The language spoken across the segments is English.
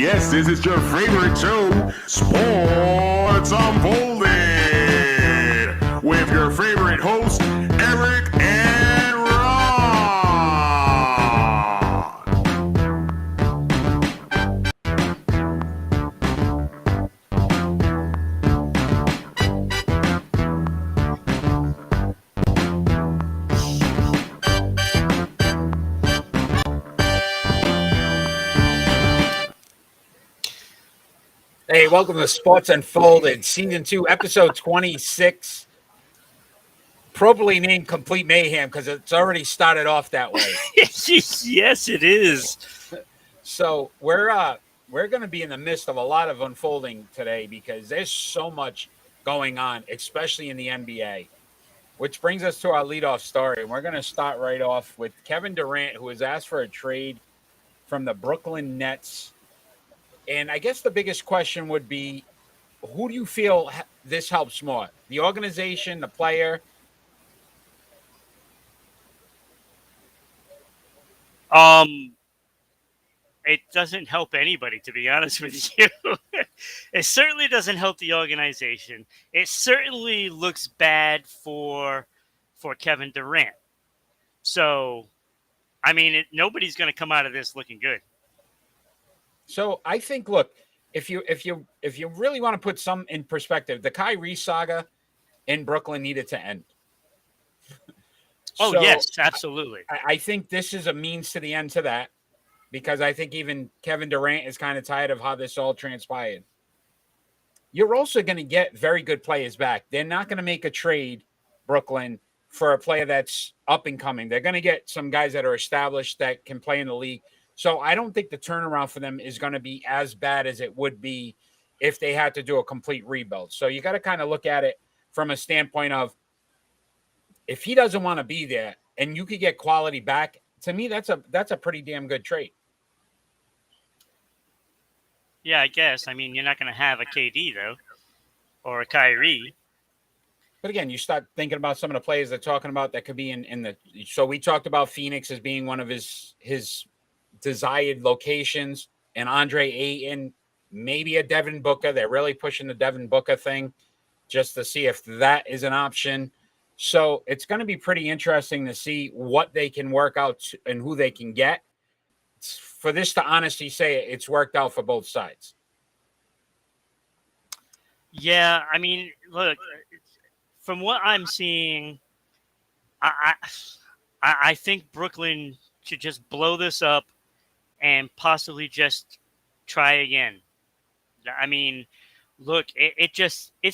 Yes, this is your favorite show, Sports Unfolded, with your favorite hosts, Eric and Ron. Hey, welcome to Sports Unfolded, Season 2, Episode 26. Probably named Complete Mayhem because it's already started off that way. Yes, it is. So we're going to be in the midst of a lot of unfolding today because there's so much going on, especially in the NBA. Which brings us to our leadoff story. And we're going to start right off with Kevin Durant, who has asked for a trade from the Brooklyn Nets. And I guess the biggest question would be, who do you feel this helps more? The organization, the player? It doesn't help anybody, to be honest with you. It certainly doesn't help the organization. It certainly looks bad for Kevin Durant. So, I mean, nobody's going to come out of this looking good. So I think, look, if you really want to put some in perspective, the Kyrie saga in Brooklyn needed to end. Oh, yes, absolutely. I think this is a means to the end to that, because I think even Kevin Durant is kind of tired of how this all transpired. You're also going to get very good players back. They're not going to make a trade, Brooklyn, for a player that's up and coming. They're going to get some guys that are established that can play in the league. So I don't think the turnaround for them is going to be as bad as it would be if they had to do a complete rebuild. So you got to kind of look at it from a standpoint of, if he doesn't want to be there and you could get quality back, to me, that's a pretty damn good trade. Yeah, I guess. I mean, you're not going to have a KD, though, or a Kyrie. But again, you start thinking about some of the players they're talking about that could be in the. So we talked about Phoenix as being one of his desired locations, and Andre Ayton, maybe a Devin Booker. They're really pushing the Devin Booker thing just to see if that is an option. So it's going to be pretty interesting to see what they can work out and who they can get. For this to honestly say it's worked out for both sides. Yeah, I mean, look, from what I'm seeing, I think Brooklyn should just blow this up and possibly just try again. I mean, look, it's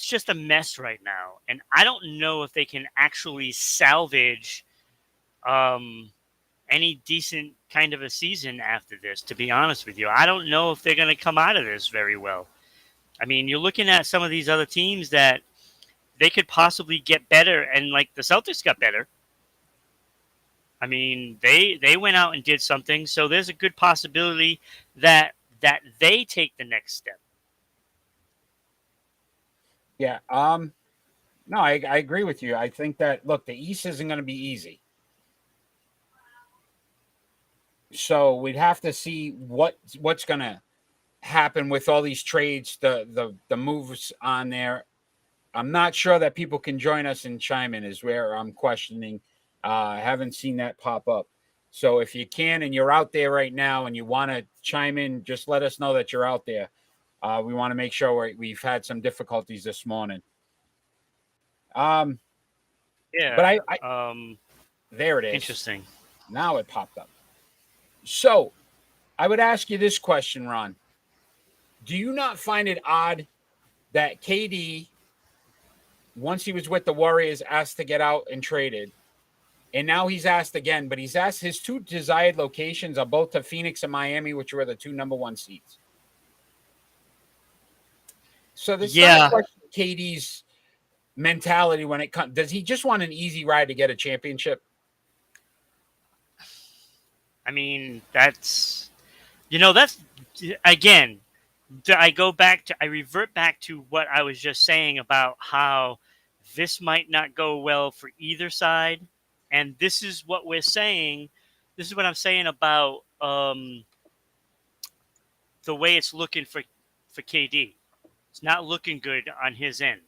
just a mess right now, and I don't know if they can actually salvage any decent kind of a season after this, to be honest with you. I don't know if they're going to come out of this very well. I mean, you're looking at some of these other teams that they could possibly get better, and like the Celtics got better. I mean, they went out and did something, so there's a good possibility that they take the next step. Yeah. No, I agree with you. I think that, look, the East isn't going to be easy. So we'd have to see what's going to happen with all these trades, the moves on there. I'm not sure that people can join us and chime in is where I'm questioning. I haven't seen that pop up. So if you can and you're out there right now and you want to chime in, just let us know that you're out there. We want to make sure we've had some difficulties this morning. Yeah. But there it is. Interesting. Now it popped up. So I would ask you this question, Ron. Do you not find it odd that KD, once he was with the Warriors, asked to get out and traded, and now he's asked again, but he's asked, his two desired locations are both to Phoenix and Miami, which were the two number one seeds. So this not a question of KD's mentality when it comes. Does he just want an easy ride to get a championship? I mean, that's again, I revert back to what I was just saying about how this might not go well for either side. And this is what we're saying. This is what I'm saying about the way it's looking for KD. It's not looking good on his end.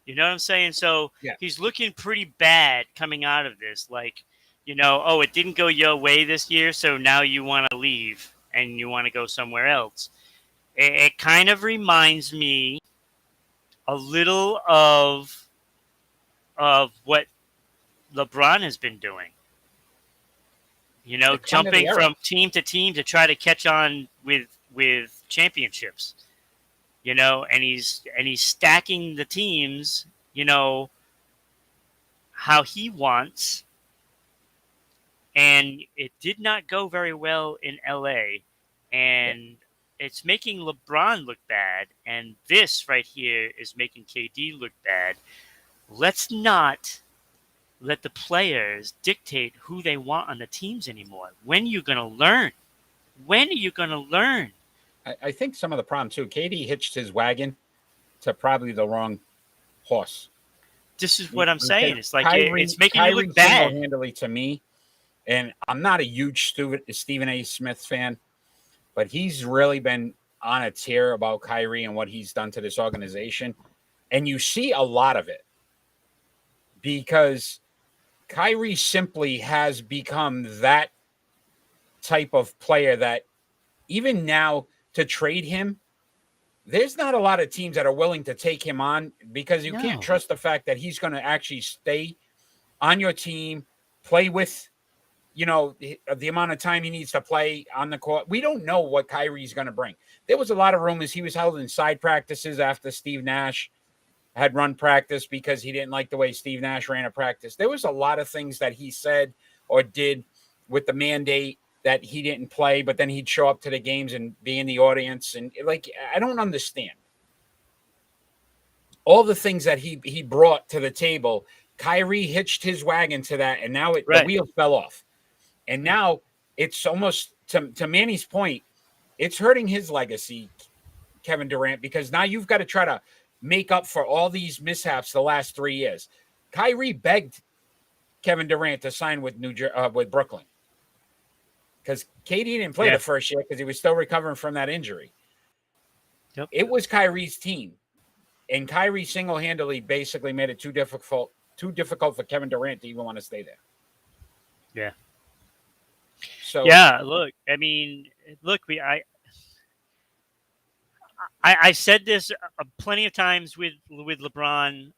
You know what I'm saying? So Yeah. he's looking pretty bad coming out of this. Like, oh, it didn't go your way this year, so now you want to leave and you want to go somewhere else. It kind of reminds me a little of what LeBron has been doing. Jumping from team to team to try to catch on with championships. And he's stacking the teams, how he wants. And it did not go very well in LA. And it's making LeBron look bad. And this right here is making KD look bad. Let's not let the players dictate who they want on the teams anymore. When are you going to learn? When are you going to learn? I think some of the problem, too, KD hitched his wagon to probably the wrong horse. This is what I'm saying. It's like it's making Kyrie you look bad. Single-handedly to me, and I'm not a huge Stephen A. Smith fan, but he's really been on a tear about Kyrie and what he's done to this organization. And you see a lot of it because Kyrie simply has become that type of player that even now to trade him, there's not a lot of teams that are willing to take him on because you can't trust the fact that he's going to actually stay on your team, play with, the amount of time he needs to play on the court. We don't know what Kyrie's going to bring. There was a lot of rumors he was held in side practices after Steve Nash had run practice because he didn't like the way Steve Nash ran a practice. There was a lot of things that he said or did with the mandate that he didn't play, but then he'd show up to the games and be in the audience. And I don't understand all the things that he brought to the table. Kyrie hitched his wagon to that. And now the wheel fell off. And now it's almost to Manny's point, it's hurting his legacy, Kevin Durant, because now you've got to try to make up for all these mishaps the last 3 years. Kyrie begged Kevin Durant to sign with with Brooklyn because KD didn't play the first year because he was still recovering from that injury. Yep. It was Kyrie's team, and Kyrie single-handedly basically made it too difficult for Kevin Durant to even want to stay there. Yeah. So I said this plenty of times with LeBron.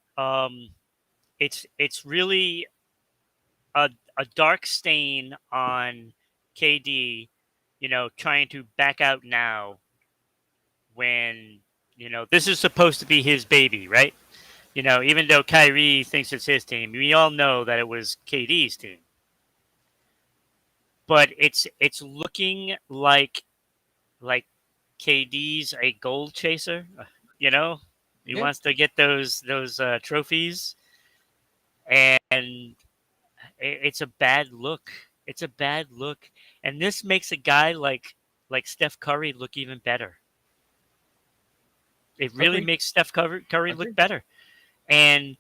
It's really a dark stain on KD, trying to back out now when, this is supposed to be his baby, right? Even though Kyrie thinks it's his team, we all know that it was KD's team. But it's looking like KD's a gold chaser, he wants to get those trophies, and it's a bad look. It's a bad look, and this makes a guy like Steph Curry look even better. It really makes Steph Curry look better, and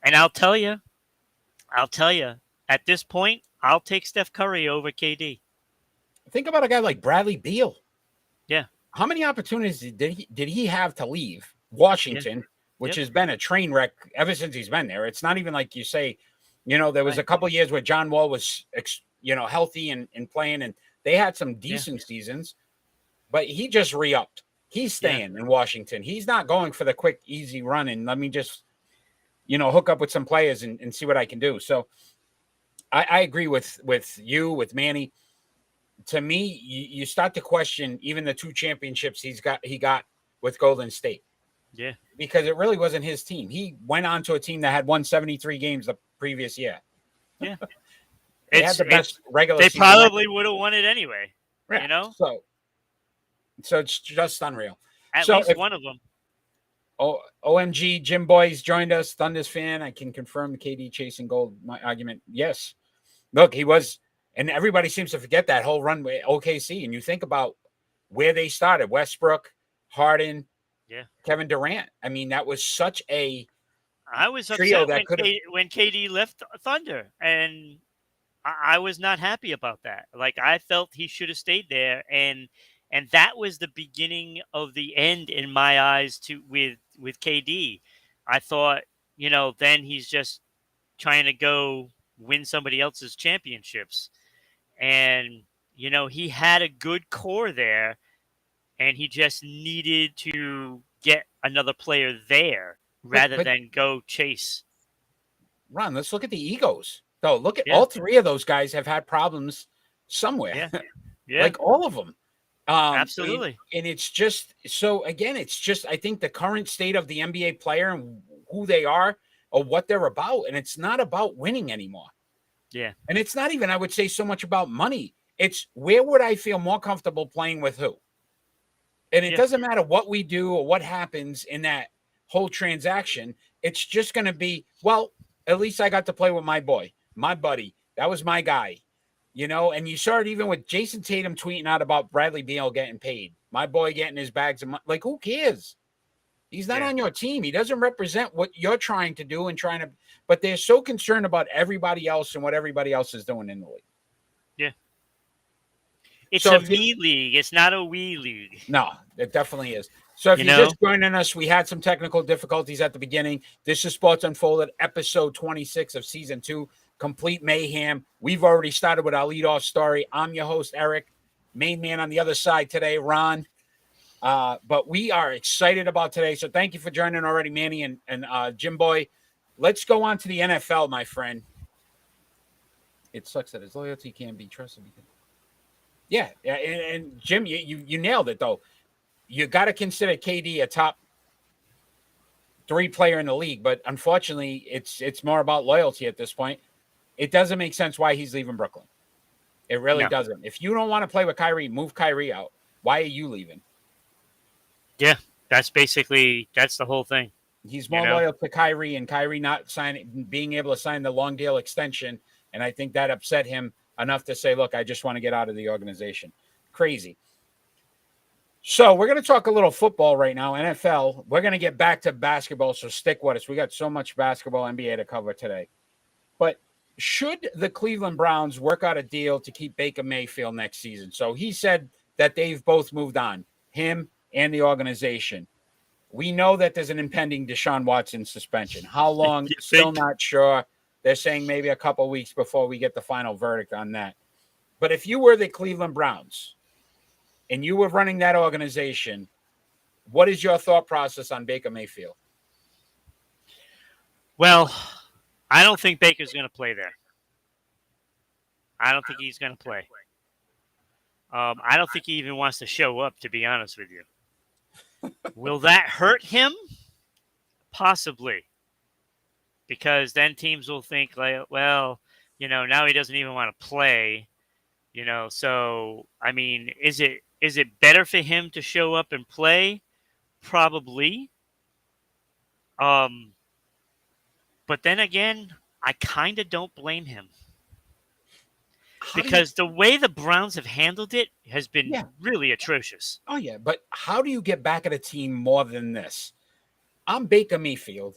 I'll tell you, at this point, I'll take Steph Curry over KD. Think about a guy like Bradley Beal. Yeah. How many opportunities did he have to leave Washington, which has been a train wreck ever since he's been there? It's not even like you say, there was a couple of years where John Wall was, healthy and playing, and they had some decent seasons, but he just re-upped. He's staying in Washington. He's not going for the quick, easy run and let me just, hook up with some players and see what I can do. So I agree with Manny. To me, you start to question even the 2 championships he got with Golden State. Yeah. Because it really wasn't his team. He went on to a team that had won 73 games the previous year. Yeah. They had the best regular season. They probably would have won it anyway. Yeah. So it's just unreal. At least one of them. OMG, Jim Boyce joined us. Thunder's fan. I can confirm KD chasing gold. My argument, yes. Look, he was, and everybody seems to forget that whole run with OKC. And you think about where they started: Westbrook, Harden, Kevin Durant. I mean, that was such a. I was upset when KD left Thunder, and I was not happy about that. Like, I felt he should have stayed there, and And that was the beginning of the end in my eyes with KD. I thought, then he's just trying to go win somebody else's championships. And, he had a good core there, and he just needed to get another player there rather than go chase. Ron, let's look at the egos. Though, look at Yeah. all three of those guys have had problems somewhere. Yeah. Yeah. Like all of them. Absolutely. And it's just, so again, it's just, I think the current state of the NBA player and who they are or what they're about. And it's not about winning anymore. Yeah. And it's not even, I would say, so much about money. It's where would I feel more comfortable playing with who? And it doesn't matter what we do or what happens in that whole transaction. It's just going to be, well, at least I got to play with my boy, my buddy. That was my guy, and you saw it even with Jason Tatum tweeting out about Bradley Beal getting paid, my boy getting his bags of money. Like, who cares? He's not on your team. He doesn't represent what you're trying to do but they're so concerned about everybody else and what everybody else is doing in the league. Yeah. It's a me league. It's not a we league. No, it definitely is. So if you're just joining us, we had some technical difficulties at the beginning. This is Sports Unfolded, episode 26 of season 2, Complete Mayhem. We've already started with our leadoff story. I'm your host, Eric. Main man on the other side today, Ron. But we are excited about today. So thank you for joining already, Manny and Jim Boy. Let's go on to the NFL, my friend. It sucks that his loyalty can't be trusted. Yeah, and Jim, you nailed it, though. You got to consider KD a top 3 player in the league, but unfortunately, it's more about loyalty at this point. It doesn't make sense why he's leaving Brooklyn. It really doesn't. If you don't want to play with Kyrie, move Kyrie out. Why are you leaving? Yeah, that's the whole thing. He's more loyal to Kyrie, and Kyrie not being able to sign the long deal extension, and I think that upset him enough to say, look, I just want to get out of the organization. Crazy. So we're going to talk a little football right now, NFL. We're going to get back to basketball, so stick with us. We got so much basketball, NBA to cover today. But should the Cleveland Browns work out a deal to keep Baker Mayfield next season? So he said that they've both moved on, him and the organization. We know that there's an impending Deshaun Watson suspension. How long? Still not sure. They're saying maybe a couple weeks before we get the final verdict on that. But if you were the Cleveland Browns and you were running that organization, what is your thought process on Baker Mayfield? Well, I don't think Baker's going to play there. I don't think he's going to play. I don't think he even wants to show up, to be honest with you. Will that hurt him? Possibly. Because then teams will think, like, well, now he doesn't even want to play. So, I mean, is it better for him to show up and play? Probably. But then again, I kind of don't blame him. Because the way the Browns have handled it has been really atrocious. Oh, yeah. But how do you get back at a team more than this? I'm Baker Mayfield.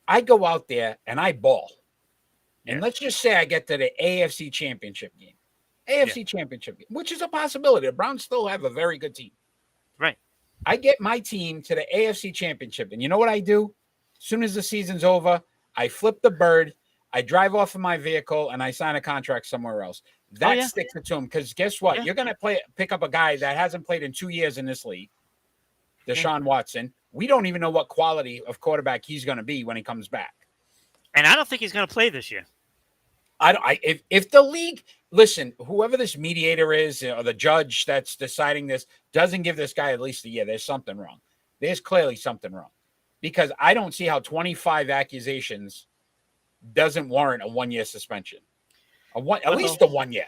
I go out there and I ball. And let's just say I get to the AFC Championship game. Championship game, which is a possibility. The Browns still have a very good team. Right. I get my team to the AFC Championship. And you know what I do? As soon as the season's over, I flip the bird, I drive off in my vehicle, and I sign a contract somewhere else. That sticks it to him because guess what? Yeah. You're going to pick up a guy that hasn't played in 2 years in this league, Deshaun Watson. We don't even know what quality of quarterback he's going to be when he comes back. And I don't think he's going to play this year. If the league, listen, whoever this mediator is or the judge that's deciding this doesn't give this guy at least a year, there's something wrong. There's clearly something wrong because I don't see how 25 accusations doesn't warrant a 1 year suspension. At least the 1 year.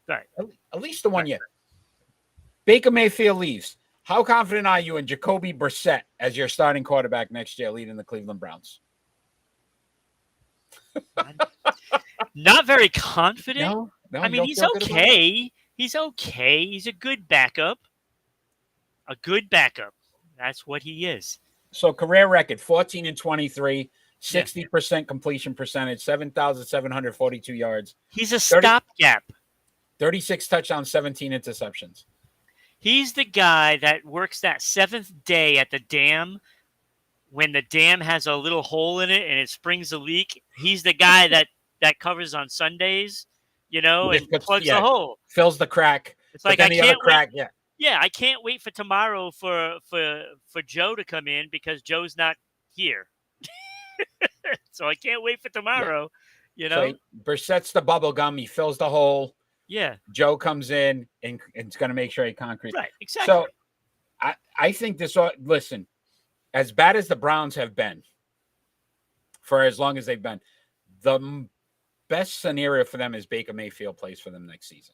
Right. At least the 1 year. Baker Mayfield leaves. How confident are you in Jacoby Brissett as your starting quarterback next year leading the Cleveland Browns? Not very confident. No, I mean, he's okay. He's okay. He's a good backup. A good backup. That's what he is. So career record, 14-23, 60% completion percentage, 7,742 yards. He's a stopgap. 36 touchdowns, 17 interceptions. He's the guy that works that 7th day at the dam when the dam has a little hole in it and it springs a leak. He's the guy that covers on Sundays, He and just puts, plugs the hole. fills the crack. It's But like then I the other can't wait. crack, yeah. Yeah, I can't wait for tomorrow for Joe to come in because Joe's not here. So I can't wait for tomorrow. So Brissett's the bubble gum. He fills the hole. Yeah. Joe comes in and it's going to make sure he concrete. Right. Exactly. So I think this. Listen, as bad as the Browns have been for as long as they've been, the best scenario for them is Baker Mayfield plays for them next season.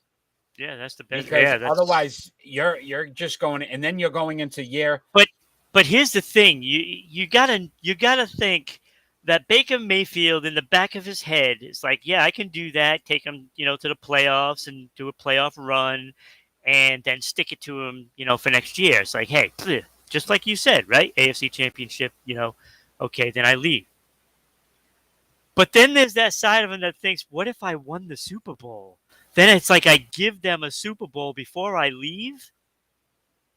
Yeah, that's the best. Because otherwise, you're just going, and then you're going into year. But here's the thing: you gotta think that Baker Mayfield in the back of his head is like, yeah, I can do that. Take him, to the playoffs and do a playoff run, and then stick it to him, for next year. It's like, hey, just like you said, right? AFC Championship, okay, then I leave. But then there's that side of him that thinks, what if I won the Super Bowl? Then it's like I give them a Super Bowl before I leave.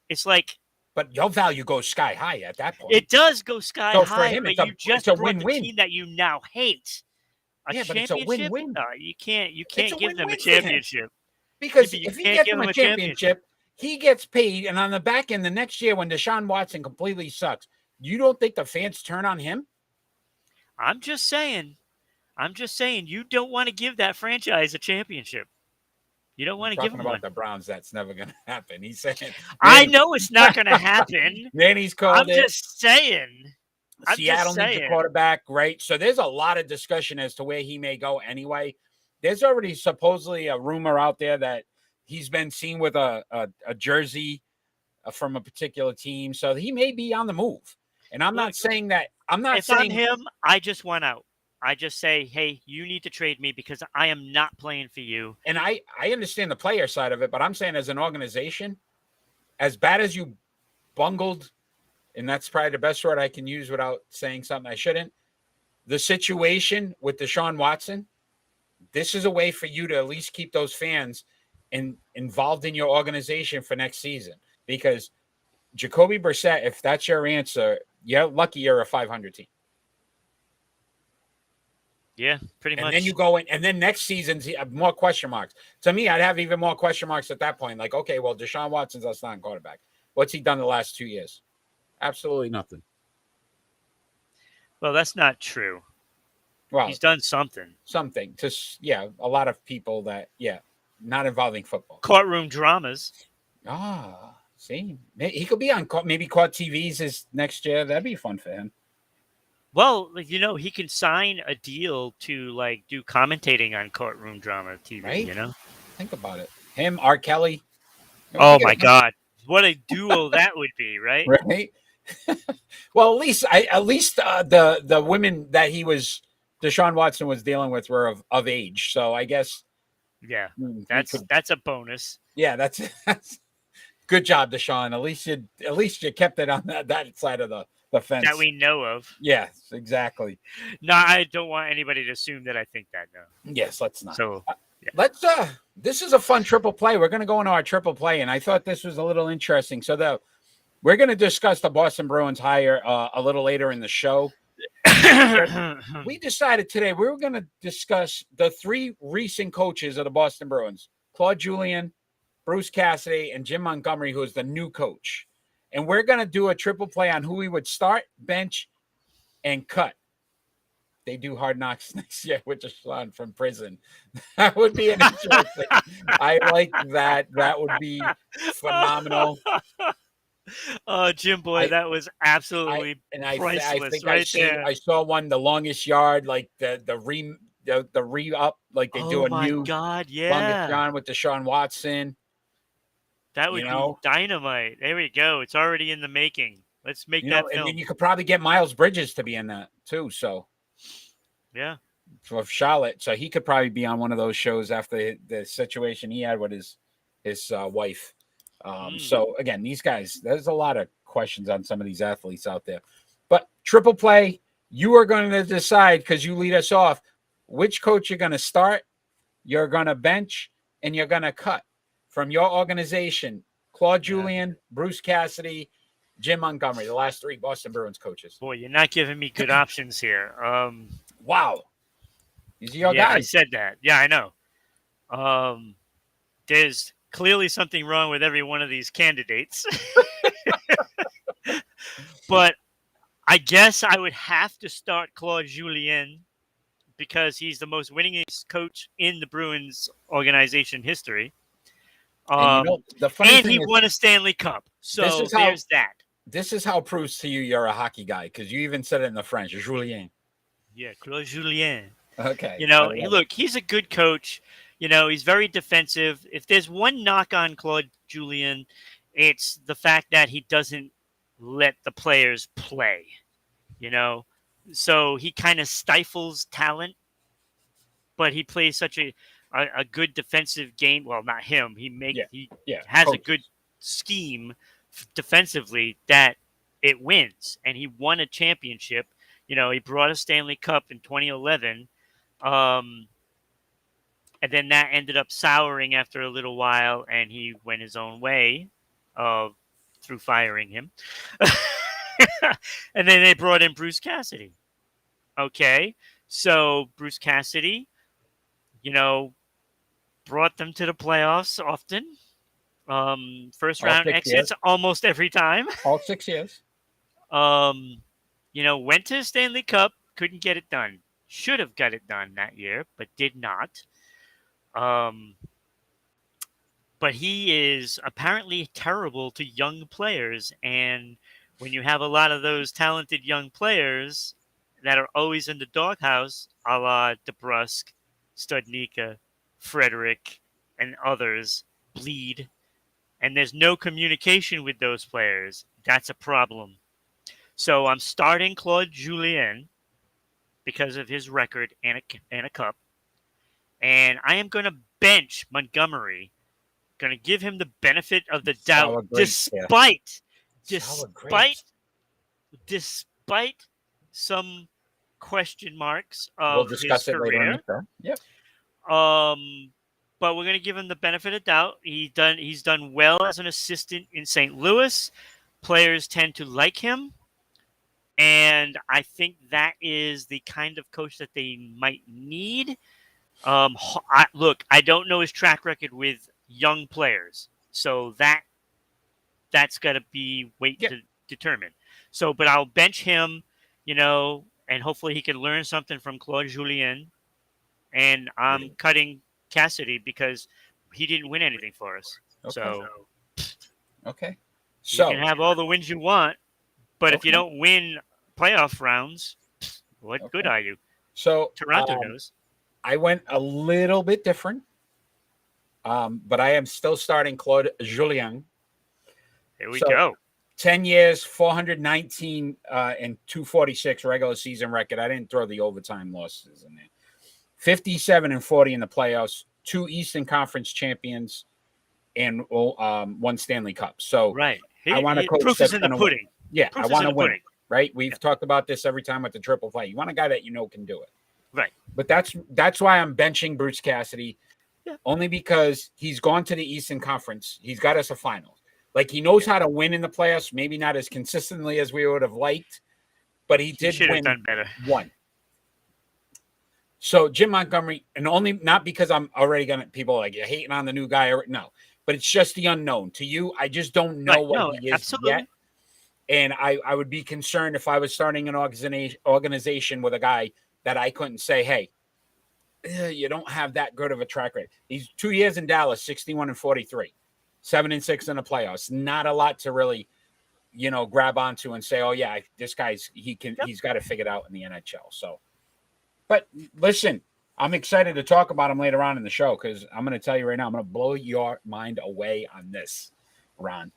It's like, but your value goes sky high at that point. It does go sky so high, for him, but you just brought the team that you now hate. But it's a win-win. No, you can't give them a championship. Because if he gets them a championship, he gets paid, and on the back end, the next year when Deshaun Watson completely sucks, you don't think the fans turn on him? I'm just saying, you don't want to give that franchise a championship. You don't want to give them about the Browns. That's never going to happen. He's saying, I know it's not going to happen. Then he's called it. I'm just saying. Seattle needs a quarterback, right? So there's a lot of discussion as to where he may go anyway. There's already supposedly a rumor out there that he's been seen with a jersey from a particular team. So he may be on the move. And I'm not saying that. I'm not saying on him. I just want out. I just say, hey, you need to trade me because I am not playing for you. And I understand the player side of it, but I'm saying as an organization, as bad as you bungled, and that's probably the best word I can use without saying something I shouldn't, the situation with Deshaun Watson, this is a way for you to at least keep those fans involved in your organization for next season. Because Jacoby Brissett, if that's your answer, you're lucky you're a 500 team. Yeah, pretty much. And then you go in, and then next season's more question marks. To me, I'd have even more question marks at that point. Like, okay, well, Deshaun Watson's our starting quarterback. What's he done the last 2 years? Absolutely nothing. Well, that's not true. Well, he's done something. Something. A lot of people that, not involving football. Courtroom dramas. See? He could be on maybe Court TVs next year. That'd be fun for him. Well, he can sign a deal to do commentating on Courtroom Drama TV, right? Think about it. Him, R. Kelly. Oh my God. What a duo that would be, right? Right. Well, at least the women that Deshaun Watson was dealing with were of age. So I guess. Yeah. That's a bonus. Yeah, that's good job, Deshaun. At least you kept it on that side of the fence that we know of. Yes, exactly. No, I don't want anybody to assume that I think that. No. Yes, let's not. So let's. This is a fun triple play. We're going to go into our triple play, and I thought this was a little interesting. So we're going to discuss the Boston Bruins hire a little later in the show. We decided today we were going to discuss the 3 recent coaches of the Boston Bruins: Claude Julien, Bruce Cassidy, and Jim Montgomery, who is the new coach. And we're going to do a triple play on who we would start, bench, and cut. They do Hard Knocks next year with Deshaun from prison. That would be an interesting. I like that. That would be phenomenal. Oh, Jim Boy, that was absolutely priceless. I saw one, the longest yard, like the re-up, like they do a new longest yard with Deshaun Watson. That would be dynamite. There we go. It's already in the making. Let's make that film. And then you could probably get Miles Bridges to be in that too. So, yeah, for Charlotte, so he could probably be on one of those shows after the situation he had with his wife. So again, these guys, there's a lot of questions on some of these athletes out there. But triple play, you are going to decide because you lead us off which coach you're going to start, you're going to bench, and you're going to cut. From your organization, Claude Julien, Bruce Cassidy, Jim Montgomery, the last 3 Boston Bruins coaches. Boy, you're not giving me good options here. Wow. These are your Yeah, I guys. said that. Yeah, I know. There's clearly something wrong with every one of these candidates. But I guess I would have to start Claude Julien because he's the most winningest coach in the Bruins organization history. And the funny And thing he is, won a Stanley Cup. So there's that. This is how proves to you you're a hockey guy, because you even said it in the French, Julien. Yeah, Claude Julien. Okay. Look, he's a good coach. He's very defensive. If there's one knock on Claude Julien, it's the fact that he doesn't let the players play. So he kind of stifles talent, but he plays such a good defensive game. Well, not him. He has a good scheme defensively that it wins, and he won a championship. He brought a Stanley Cup in 2011, and then that ended up souring after a little while, and he went his own way through firing him. And then they brought in Bruce Cassidy. Okay, so Bruce Cassidy, brought them to the playoffs often. First round exits almost every time. All 6 years. Went to the Stanley Cup, couldn't get it done. Should have got it done that year, but did not. But he is apparently terrible to young players. And when you have a lot of those talented young players that are always in the doghouse, a la DeBrusque, Studnicka, Frederick, and others, bleed, and there's no communication with those players, that's a problem. So I'm starting Claude Julien because of his record and a cup. And I am going to bench Montgomery. Going to give him the benefit of the doubt, despite some question marks of his career. Yep. But we're going to give him the benefit of doubt. He's done well as an assistant in St. Louis. Players tend to like him. And I think that is the kind of coach that they might need. I don't know his track record with young players. So that's got to be to determine. But I'll bench him, and hopefully he can learn something from Claude Julien. And I'm cutting Cassidy because he didn't win anything for us. Okay. So you can have all the wins you want, but if you don't win playoff rounds, what good are you? So Toronto knows. I went a little bit different, but I am still starting Claude Julien. Here we go. 10 years, 419 and 246 regular season record. I didn't throw the overtime losses in there. 57 and 40 in the playoffs, 2 Eastern Conference champions, and 1 Stanley Cup. So right. I want a coach proof that's is in the pudding. Yeah, I want to win. Right? We've talked about this every time with the triple play. You want a guy that can do it. Right. But that's why I'm benching Bruce Cassidy, only because he's gone to the Eastern Conference. He's got us a finals. Like, he knows how to win in the playoffs, maybe not as consistently as we would have liked, but he did win done better. One. So Jim Montgomery, and only not because I'm already people like you're hating on the new guy, or no, but it's just the unknown to you. I just don't know what he is yet, and I would be concerned if I was starting an organization with a guy that I couldn't say, hey, you don't have that good of a track record. He's 2 years in Dallas, 61 and 43, 7 and 6 in the playoffs. Not a lot to really, grab onto and say, oh yeah, this guy's he's got it figured out in the NHL. So. But listen, I'm excited to talk about him later on in the show because I'm going to tell you right now, I'm going to blow your mind away on this, Ron.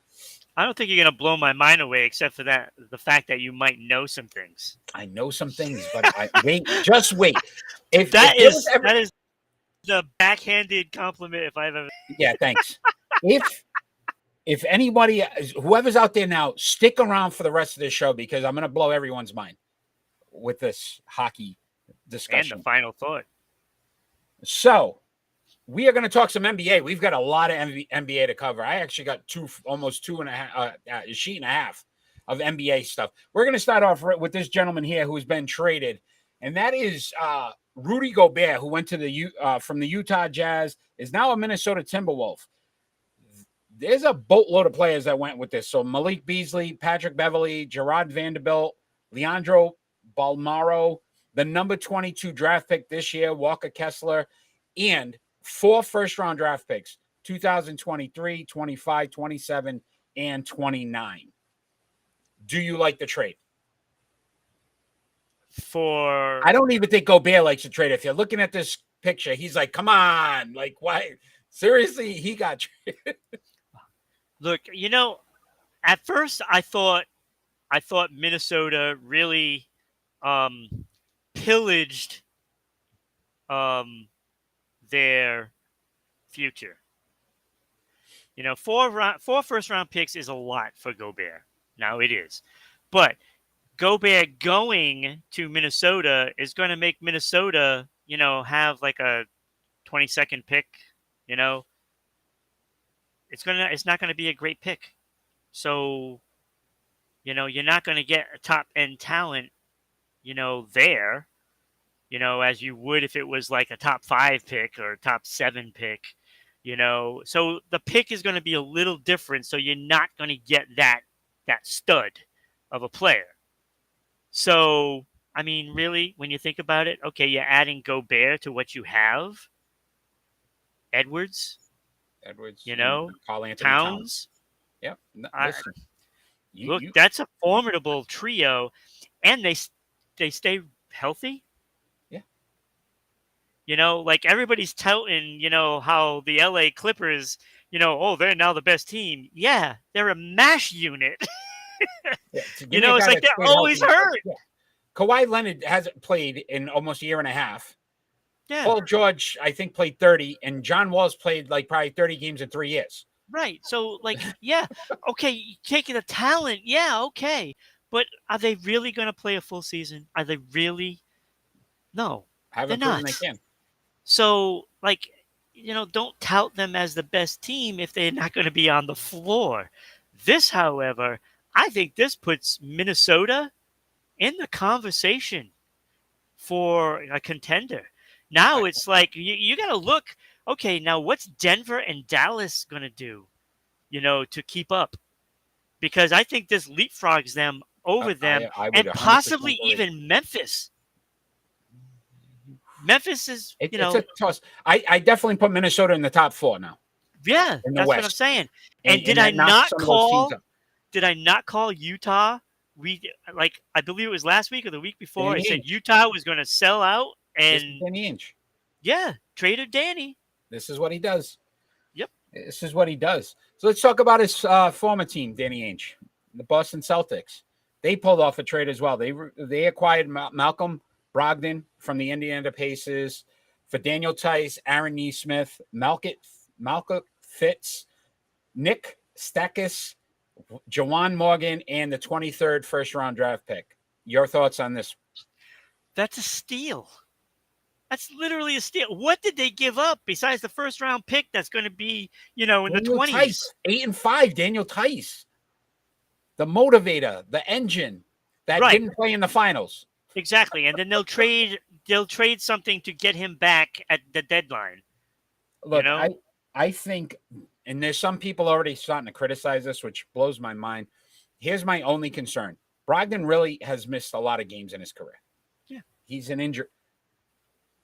I don't think you're going to blow my mind away, except for the fact that you might know some things. I know some things, but just wait. That is the backhanded compliment if I've ever. Yeah, thanks. If anybody, whoever's out there now, stick around for the rest of this show because I'm going to blow everyone's mind with this hockey discussion. And the final thought. So, we are going to talk some NBA. We've got a lot of NBA to cover. I actually got almost two and a half, a sheet and a half of NBA stuff. We're going to start off with this gentleman here who's been traded, and that is Rudy Gobert, who went to from the Utah Jazz, is now a Minnesota Timberwolf. There's a boatload of players that went with this. So Malik Beasley, Patrick Beverley, Gerard Vanderbilt, Leandro Balmaro, the number 22 draft pick this year, Walker Kessler, and 4 first-round draft picks, 2023, 25, 27, and 29. Do you like the trade? I don't even think Gobert likes the trade. If you're looking at this picture, he's like, come on. Like, why? Seriously, he got traded. Look, at first I thought Minnesota really pillaged their future. 4 first-round picks is a lot for Gobert. Now it is. But Gobert going to Minnesota is going to make Minnesota, have like a 22nd pick, It's not going to be a great pick. So, you're not going to get a top-end talent, there, as you would if it was like a top 5 pick or a top 7 pick, So the pick is going to be a little different. So you're not going to get that stud of a player. So, I mean, really, when you think about it, okay, you're adding Gobert to what you have. Edwards, Carl Anthony Towns. Yep. Look, that's a formidable trio, and they stay healthy. Yeah. Like everybody's touting, how the LA Clippers, they're now the best team. Yeah, they're a MASH unit. Yeah, it's like they're always hurt. Yeah. Kawhi Leonard hasn't played in almost a year and a half. Yeah. Paul George, I think, played 30, and John Wall's played like probably 30 games in 3 years. Right. So, yeah, okay, taking the talent, yeah, okay. But are they really going to play a full season? Are they really? No, Haven't they're proven not. they can. So, don't tout them as the best team if they're not going to be on the floor. This, however, I think this puts Minnesota in the conversation for a contender. Now it's like you got to look, okay, now what's Denver and Dallas going to do, to keep up? Because I think this leapfrogs them over them and possibly even Memphis. Memphis is, it's a toss. I definitely put Minnesota in the top 4 now. Yeah, that's what I'm saying. And did I not call Utah? I believe it was last week or the week before. I said Utah was going to sell out, and Danny Ainge. Yeah, traded Danny. This is what he does. Yep. This is what he does. So let's talk about his former team, Danny Ainge, the Boston Celtics. They pulled off a trade as well. They acquired Malcolm Brogdon from the Indiana Pacers for Daniel Tice, Aaron Nesmith, Malcolm Fitz, Nick Stakis, Jawan Morgan, and the 23rd first-round draft pick. Your thoughts on this? That's a steal. That's literally a steal. What did they give up besides the first-round pick that's going to be, in the 20s? Tice, 8 and 5, Daniel Tice. The motivator, the engine that didn't play in the finals. Exactly. And then they'll trade something to get him back at the deadline. Look, I think, and there's some people already starting to criticize this, which blows my mind. Here's my only concern. Brogdon really has missed a lot of games in his career. Yeah. He's an injured.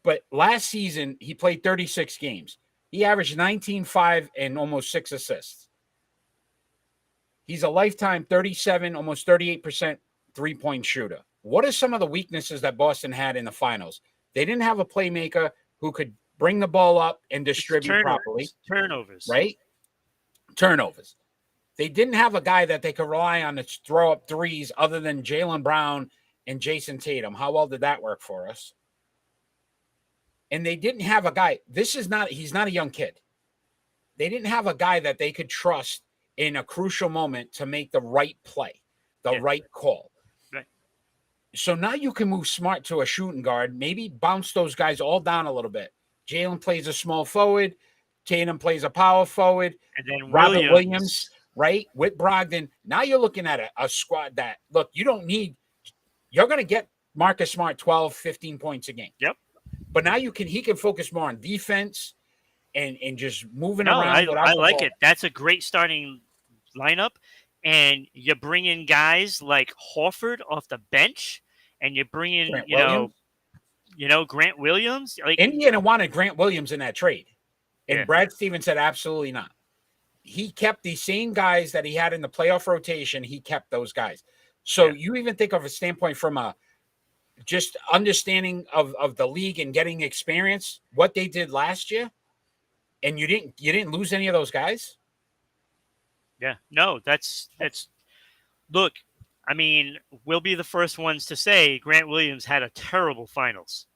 But last season, he played 36 games. He averaged 19-5 and almost 6 assists. He's a lifetime 37, almost 38% three-point shooter. What are some of the weaknesses that Boston had in the finals? They didn't have a playmaker who could bring the ball up and distribute properly. Turnovers. Right? Turnovers. They didn't have a guy that they could rely on to throw up threes other than Jaylen Brown and Jason Tatum. How well did that work for us? And they didn't have a guy. He's not a young kid. They didn't have a guy that they could trust in a crucial moment to make the right play, the right call. Right. So now you can move smart to a shooting guard, maybe bounce those guys all down a little bit. Jalen plays a small forward. Tatum plays a power forward. And then Robert Williams, right, with Brogdon. Now you're looking at a squad that, look, you don't need – you're going to get Marcus Smart 12, 15 points a game. Yep. But now he can focus more on defense and just moving No, around. I like it. That's a great starting lineup. And you bring in guys like Horford off the bench, and you bring in, Grant Williams. Like, Indiana wanted Grant Williams in that trade. And Yeah. Brad Stevens said absolutely not. He kept the same guys that he had in the playoff rotation. He kept those guys. So you even think of a standpoint from a just understanding of the league and getting experience, what they did last year, and you didn't lose any of those guys. Yeah, no, that's look. I mean, we'll be the first ones to say Grant Williams had a terrible finals.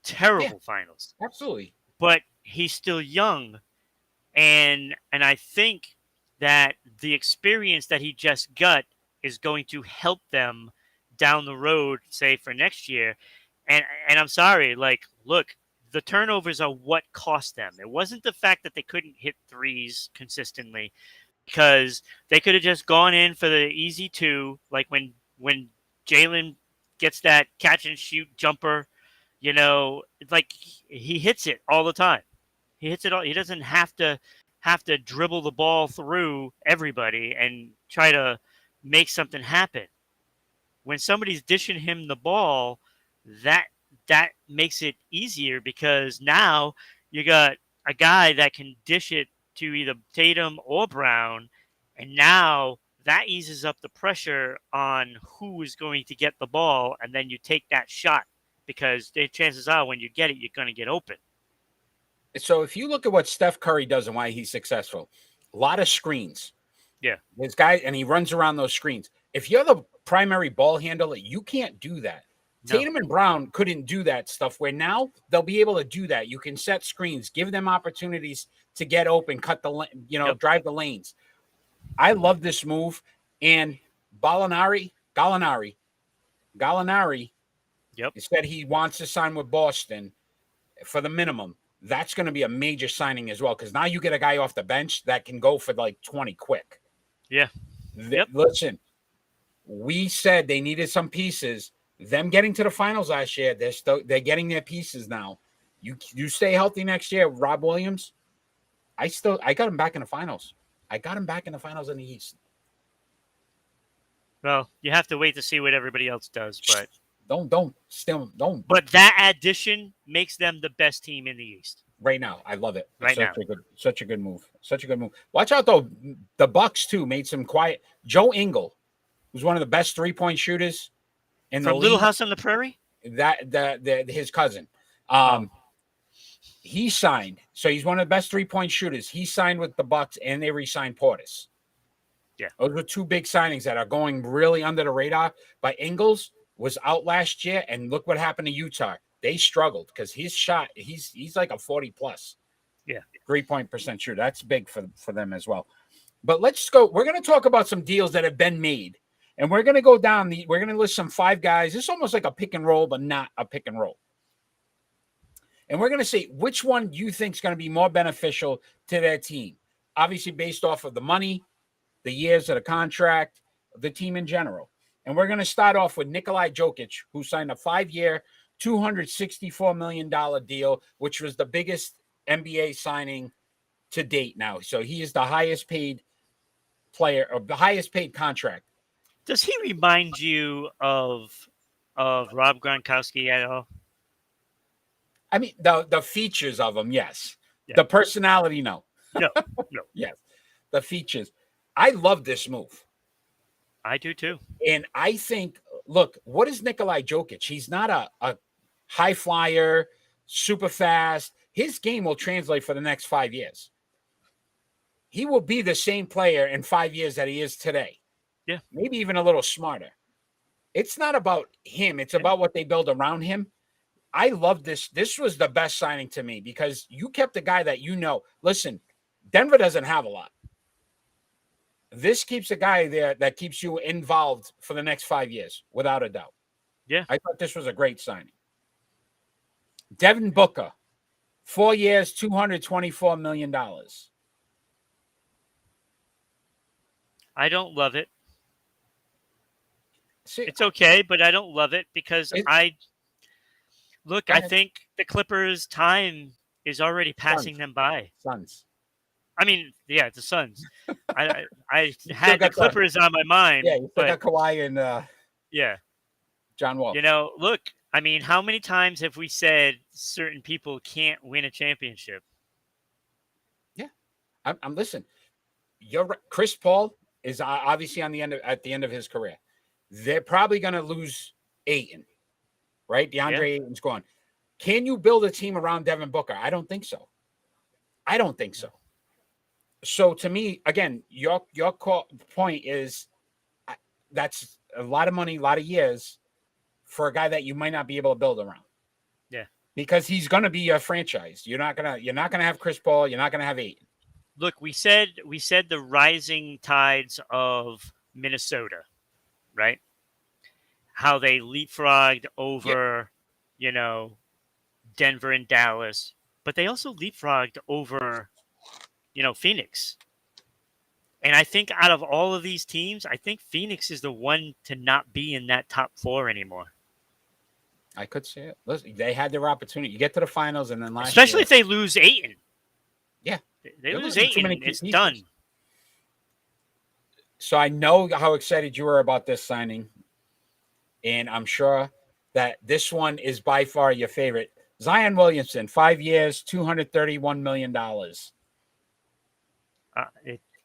Terrible finals. Absolutely. But he's still young, and I think that the experience that he just got is going to help them down the road, say for next year. And I'm sorry, like, look, the turnovers are what cost them. It wasn't the fact that they couldn't hit threes consistently, because they could have just gone in for the easy two, like when Jalen gets that catch and shoot jumper, like he hits it all the time. He hits it all. He doesn't have to dribble the ball through everybody and try to make something happen. When somebody's dishing him the ball, that makes it easier, because now you got a guy that can dish it to either Tatum or Brown, and now that eases up the pressure on who is going to get the ball, and then you take that shot, because the chances are when you get it, you're going to get open. So if you look at what Steph Curry does and why he's successful, a lot of screens. Yeah. This guy, and he runs around those screens. If you're the primary ball handler, you can't do that. No. Tatum and Brown couldn't do that stuff, where now they'll be able to do that. You can set screens, give them opportunities to get open, cut the, drive the lanes. I love this move. And Gallinari, said he wants to sign with Boston for the minimum. That's going to be a major signing as well, because now you get a guy off the bench that can go for like 20 quick. Yeah. Listen, we said they needed some pieces. Them getting to the finals last year, they're getting their pieces now. You stay healthy next year, Rob Williams. I got him back in the finals. I got him back in the finals in the East. Well, you have to wait to see what everybody else does, but don't. But that addition makes them the best team in the East right now. I love it. Now. Such a good move. Watch out though. The Bucks too made some quiet. Joe Ingles, who's one of the best 3-point shooters in the league. Little House on the Prairie. His cousin. He signed. So he's one of the best 3-point shooters. He signed with the Bucks, and they re-signed Portis. Yeah. Those were two big signings that are going really under the radar. But Ingles was out last year, and look what happened to Utah. They struggled because his shot, he's like a 40+. Yeah. 3-point percent shooter. That's big for them as well. But let's go. We're going to talk about some deals that have been made. And we're going to go down we're going to list some 5 guys. It's almost like a pick and roll, but not a pick and roll. And we're going to see which one you think is going to be more beneficial to their team. Obviously, based off of the money, the years of the contract, the team in general. And we're going to start off with Nikolai Jokic, who signed a 5-year, $264 million deal, which was the biggest NBA signing to date now. So he is the highest paid player, or the highest paid contract. Does he remind you of Rob Gronkowski at all? I mean, the features of him, yes. Yeah. The personality, no. No. Yes. The features. I love this move. I do too. And I think, look, what is Nikolai Jokic? He's not a high flyer, super fast. His game will translate for the next 5 years. He will be the same player in 5 years that he is today. Yeah. Maybe even a little smarter. It's not about him. It's about what they build around him. I love this. This was the best signing to me, because you kept a guy that Listen, Denver doesn't have a lot. This keeps a guy there that keeps you involved for the next 5 years, without a doubt. Yeah. I thought this was a great signing. Devin Booker, 4 years, $224 million. I don't love it. See, It's okay, but I don't love it because It- I go ahead. think the Clippers' time is already passing Suns. them by. Suns. I mean, yeah, the Suns. I You still had the got Clippers on my mind, Yeah, you still but got Kawhi and yeah, John Wall. you know, look, I mean, how many times have we said certain people can't win a championship? I'm listen. You're right. Chris Paul is obviously at the end of his career. They're probably going to lose Ayton, right? DeAndre Ayton's gone. Can you build a team around Devin Booker? I don't think so. So to me, again, your point is that's a lot of money, a lot of years for a guy that you might not be able to build around. Yeah, because he's going to be a franchise. You're not gonna have Chris Paul. You're not gonna have Ayton. look, we said the rising tides of Minnesota, right? How they leapfrogged over, you know, Denver and Dallas, but they also leapfrogged over, you know, Phoenix. And I think out of all of these teams, I think Phoenix is the one to not be in that top 4 anymore. I could see it. Listen, they had their opportunity. You get to the finals, and then Especially if they lose Ayton. Yeah, They lose losing too Ayton, many it's pieces. done. So I know how excited you were about this signing, and I'm sure that this one is by far your favorite. Zion Williamson, 5 years, $231 million.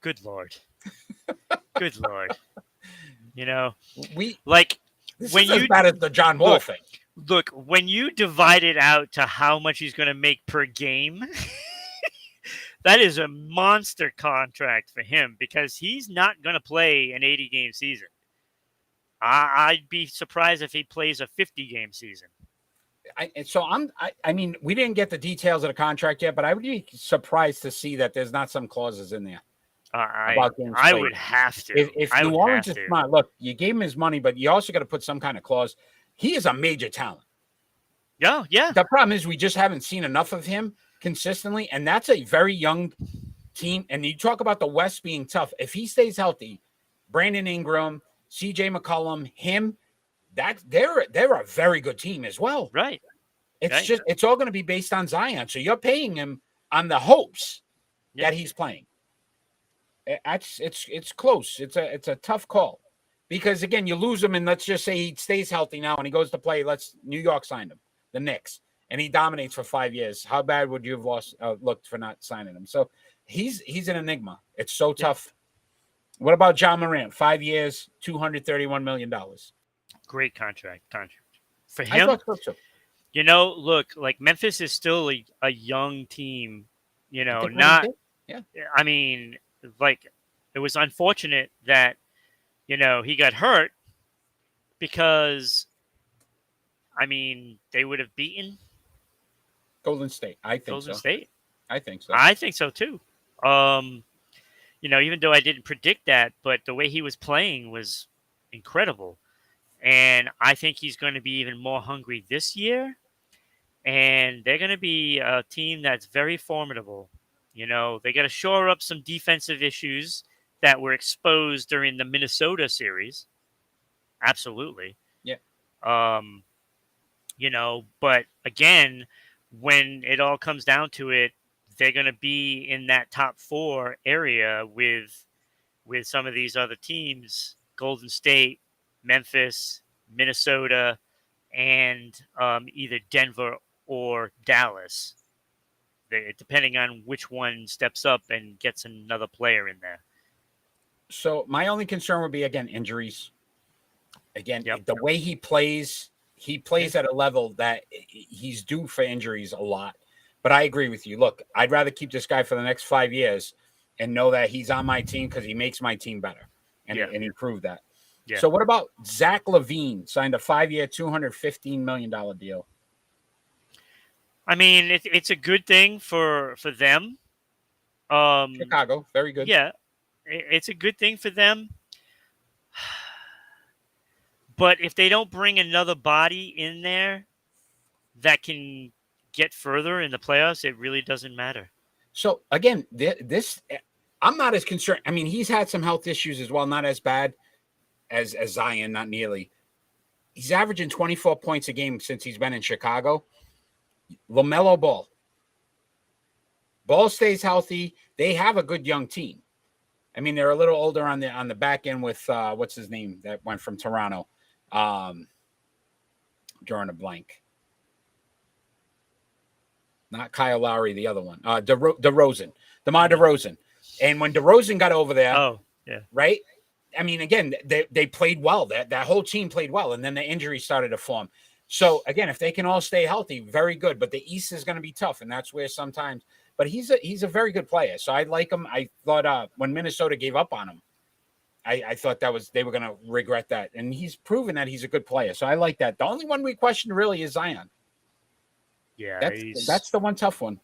Good Lord. Good Lord. You know, This when is as you bad as the John Wall thing. look, when you divide it out to how much he's going to make per game, that is a monster contract for him because he's not going to play an 80-game season. I'd be surprised if he plays a 50-game season. I mean, we didn't get the details of the contract yet, but I would be surprised to see that there's not some clauses in there. I would have to. If New Orleans is smart, look, you gave him his money, but you also got to put some kind of clause. He is a major talent. Yeah. The problem is we just haven't seen enough of him consistently, and that's a very young team. And you talk about the West being tough. If he stays healthy, Brandon Ingram, CJ McCollum, they're a very good team as well. Right. It's all going to be based on Zion. So you're paying him on the hopes that he's playing. It's close. It's a tough call because again, you lose him, and let's just say he stays healthy now and he goes to play. New York signed him, the Knicks, and he dominates for 5 years. How bad would you have looked for not signing him? So he's an enigma. It's so tough. What about John Morant? 5 years, $231 million. Great contract for him. I thought so too. You know, look, like Memphis is still a young team. You know, I mean, like it was unfortunate that he got hurt because, I mean, they would have beaten Golden State. I think so. I think so too. Even though I didn't predict that, but the way he was playing was incredible. And I think he's going to be even more hungry this year. And they're going to be a team that's very formidable. They got to shore up some defensive issues that were exposed during the Minnesota series. Absolutely. Yeah. But again, when it all comes down to it, they're going to be in that top 4 area with some of these other teams, Golden State, Memphis, Minnesota, and either Denver or Dallas, depending on which one steps up and gets another player in there. So my only concern would be, again, injuries. Again, the way he plays at a level that he's due for injuries a lot. But I agree with you. Look, I'd rather keep this guy for the next 5 years and know that he's on my team because he makes my team better. And he proved that. Yeah. So what about Zach LaVine? Signed a 5-year, $215 million deal. I mean, it's a good thing for them. Chicago, very good. Yeah, it's a good thing for them. But if they don't bring another body in there that can get further in the playoffs, it really doesn't matter. So again, this I'm not as concerned. I mean, he's had some health issues as well, not as bad as Zion, not nearly. He's averaging 24 points a game since he's been in Chicago. LaMelo Ball stays healthy. They have a good young team. I mean, they're a little older on the back end with what's his name that went from Toronto. Drawing a blank. Not Kyle Lowry, the other one. DeRozan. DeMar DeRozan. And when DeRozan got over there, right? I mean, again, they played well. That whole team played well, and then the injuries started to form. So again, if they can all stay healthy, very good. But the East is going to be tough, and that's where sometimes. But he's a very good player, so I like him. I thought when Minnesota gave up on him, I thought they were going to regret that, and he's proven that he's a good player. So I like that. The only one we question really is Zion. Yeah, that's the one tough one.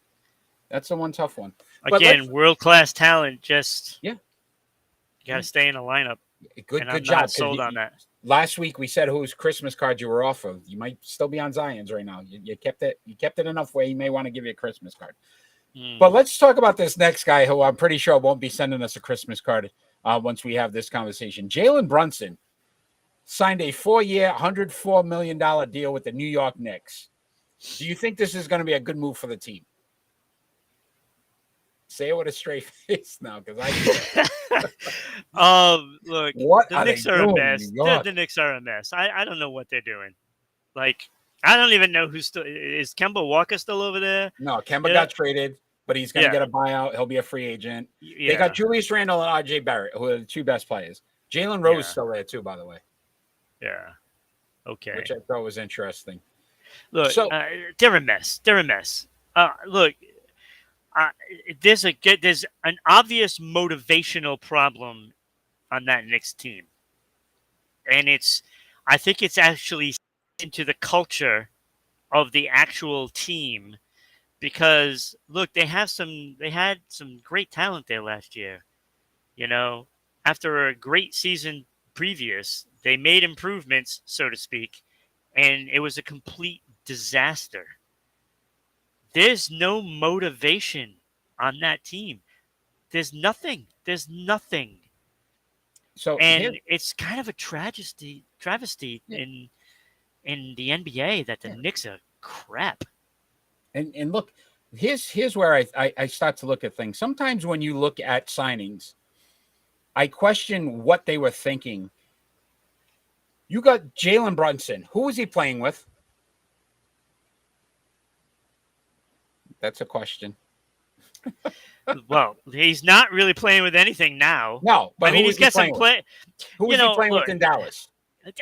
That's the one tough one. Again, world-class talent. Just you got to stay in the lineup. Good I'm job. not sold on that. Last week we said whose Christmas card you were off of. You might still be on Zion's right now. You kept it enough where he may want to give you a Christmas card. But let's talk about this next guy who I'm pretty sure won't be sending us a Christmas card once we have this conversation. Jalen Brunson signed a 4-year, $104 million deal with the New York Knicks. Do you think this is going to be a good move for the team? Say it with a straight face now, because look, what the Knicks are a mess. The Knicks are a mess. I don't know what they're doing. Like, I don't even know who's still is Kemba Walker still over there? No, Kemba got traded, but he's going to get a buyout. He'll be a free agent. Yeah. They got Julius Randle and RJ Barrett, who are the two best players. Jalen Rose still there too, by the way. Yeah. Okay. Which I thought was interesting. Look, they're a mess. They're a mess. Look, there's an obvious motivational problem on that Knicks team, and I think it's actually into the culture of the actual team, because look, they had some great talent there last year. You know, after a great season previous, they made improvements, so to speak, and it was a complete disaster. There's no motivation on that team. There's nothing. So, and it's kind of a travesty in the NBA that the Knicks are crap. And look, here's where I start to look at things. Sometimes when you look at signings, I question what they were thinking. You got Jalen Brunson. Who was he playing with? That's a question. Well, he's not really playing with anything now. No, but I mean, he's got some play. Who was he playing with in Dallas?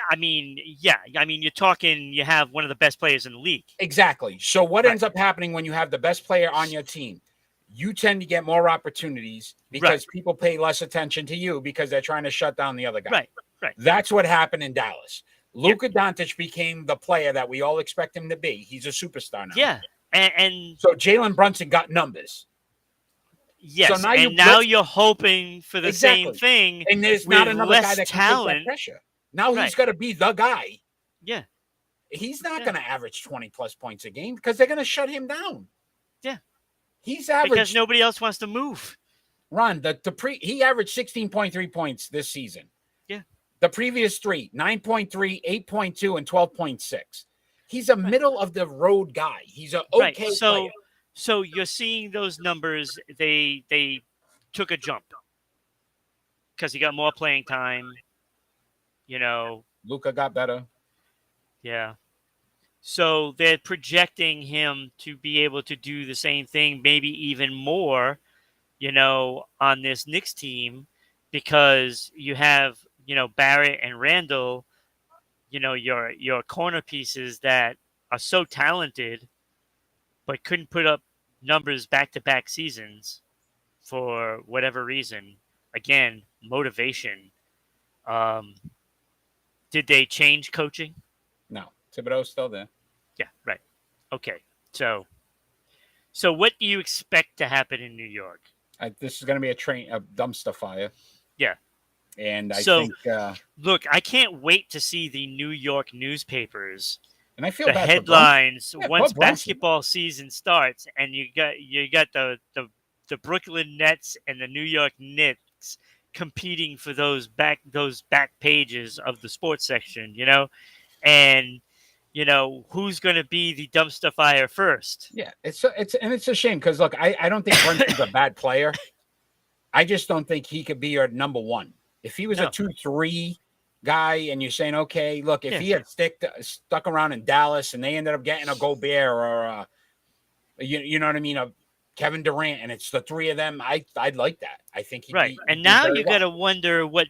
I mean, yeah. I mean, you're talking. You have one of the best players in the league. Exactly. So what ends up happening when you have the best player on your team? You tend to get more opportunities because people pay less attention to you because they're trying to shut down the other guy. Right. That's what happened in Dallas. Luka Doncic became the player that we all expect him to be. He's a superstar now. Yeah. And so Jalen Brunson got numbers. Yes, so now you're hoping for the same thing. And there's not another guy that can take that pressure. Now he's got to be the guy. Yeah. He's not going to average 20-plus points a game because they're going to shut him down. Yeah. He's averaged. Because nobody else wants to move. Ron, he averaged 16.3 points this season. Yeah. The previous 3, 9.3, 8.2, and 12.6. He's a middle-of-the-road guy. He's an okay player. So you're seeing those numbers, they took a jump because he got more playing time, you know. Luka got better. Yeah. So they're projecting him to be able to do the same thing, maybe even more, you know, on this Knicks team, because you have, you know, Barrett and Randall, you know, your corner pieces that are so talented but couldn't put up numbers back-to-back seasons for whatever reason. Again, motivation. Did they change coaching? No. Thibodeau's still there. Yeah, right. Okay. So what do you expect to happen in New York? This is going to be a dumpster fire. Yeah. And I think... look, I can't wait to see the New York newspapers And I feel the bad for headlines Yeah, once Bob Brunson. basketball season starts, and you got the Brooklyn Nets and the New York Knicks competing for those back pages of the sports section, and who's going to be the dumpster fire first. Yeah, it's a shame because look, I don't think Brunson's a bad player. I just don't think he could be your number one. If he was a 2-3 guy, and you're saying, okay, look, if he had stuck around in Dallas and they ended up getting a Gobert or you know what I mean, a Kevin Durant, and it's the three of them, I'd like that. I think he'd and now you got to wonder what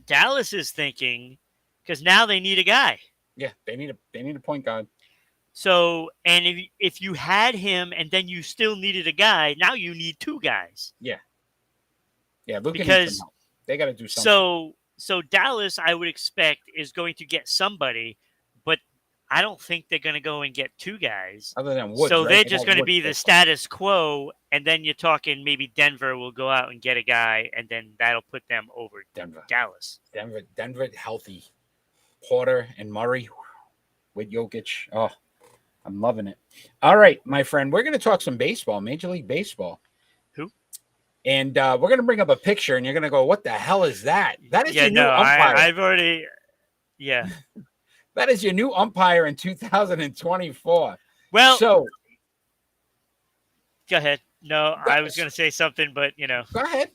Dallas is thinking, because now they need a guy. Yeah, they need a point guard. So, and if you had him and then you still needed a guy, now you need two guys. Yeah. Yeah, Luka needs because some help. They got to do something. So Dallas, I would expect, is going to get somebody, but I don't think they're going to go and get two guys. Other than Woods, so right? they're just going to be the status quo, and then you're talking maybe Denver will go out and get a guy, and then that'll put them over Dallas. Denver healthy. Porter and Murray with Jokic. Oh, I'm loving it. All right, my friend, we're going to talk some baseball, Major League Baseball. Who? And we're going to bring up a picture, and you're going to go, what the hell is that? That is your new umpire. I've already, yeah. That is your new umpire in 2024. Well, so go ahead. No, I was going to say something, but, Go ahead.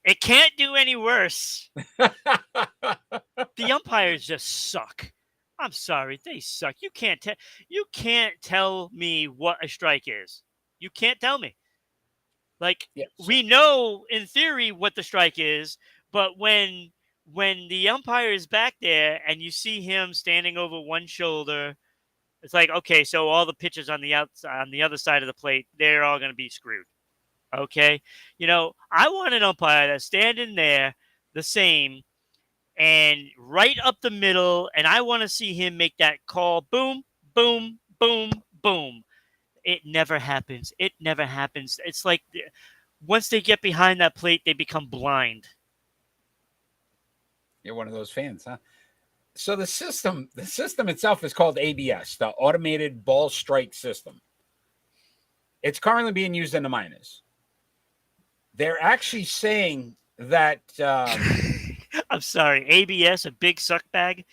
It can't do any worse. The umpires just suck. I'm sorry, they suck. You can't tell me what a strike is. You can't tell me. We know in theory what the strike is, but when the umpire is back there and you see him standing over one shoulder, it's like, okay, so all the pitchers on the other side of the plate, they're all going to be screwed. Okay, I want an umpire that's standing there the same and right up the middle, and I want to see him make that call. Boom, boom, boom, boom. It never happens. It's like once they get behind that plate, they become blind. You're one of those fans, huh? So the system itself is called ABS, the Automated Ball Strike System. It's currently being used in the minors. They're actually saying that I'm sorry, ABS, a big suck bag.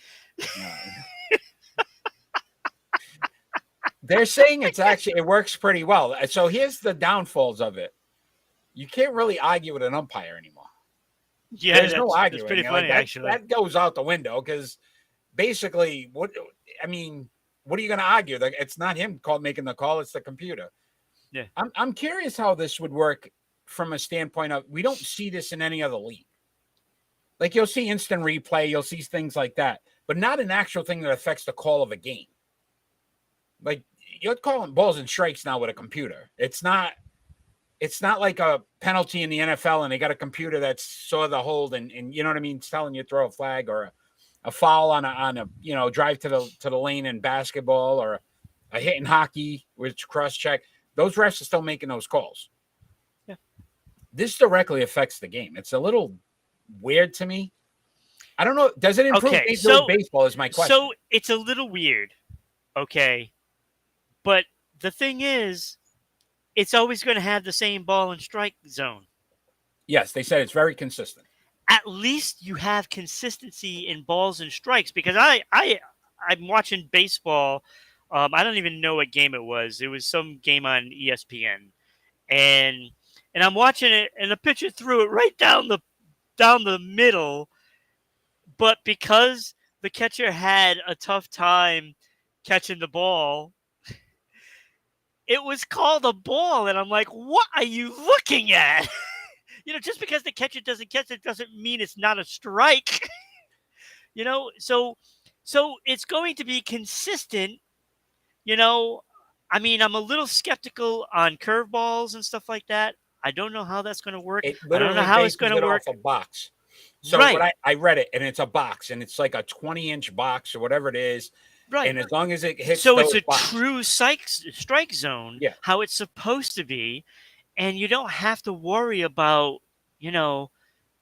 They're saying it works pretty well. So here's the downfalls of it. You can't really argue with an umpire anymore. Yeah, there's no arguing. It's pretty funny, actually. That goes out the window because basically, what are you going to argue? It's not him making the call; it's the computer. Yeah, I'm curious how this would work from a standpoint of we don't see this in any other league. Like you'll see instant replay, you'll see things like that, but not an actual thing that affects the call of a game. Like you're calling balls and strikes now with a computer. It's not like a penalty in the NFL and they got a computer that's saw the hold and you know what I mean, it's telling you throw a flag or a foul on a drive to the lane in basketball or a hit in hockey which cross check. Those refs are still making those calls. Yeah. This directly affects the game. It's a little weird to me. I don't know. Does it improve baseball is my question. So it's a little weird. Okay. But the thing is, it's always going to have the same ball and strike zone. Yes, they said it's very consistent. At least you have consistency in balls and strikes because I'm watching baseball. I don't even know what game it was. It was some game on ESPN, and I'm watching it, and the pitcher threw it right down the middle, but because the catcher had a tough time catching the ball, it was called a ball, and I'm like, what are you looking at? Just because the catcher doesn't catch it doesn't mean it's not a strike. So it's going to be consistent. I'm a little skeptical on curveballs and stuff like that. I don't know how that's going to work. I don't know how it's going to work. Off a box. So right. I read it, and it's a box, and it's like a 20-inch box or whatever it is. Right. And as long as it hits so it's a boxes. true strike zone, how it's supposed to be, and you don't have to worry about,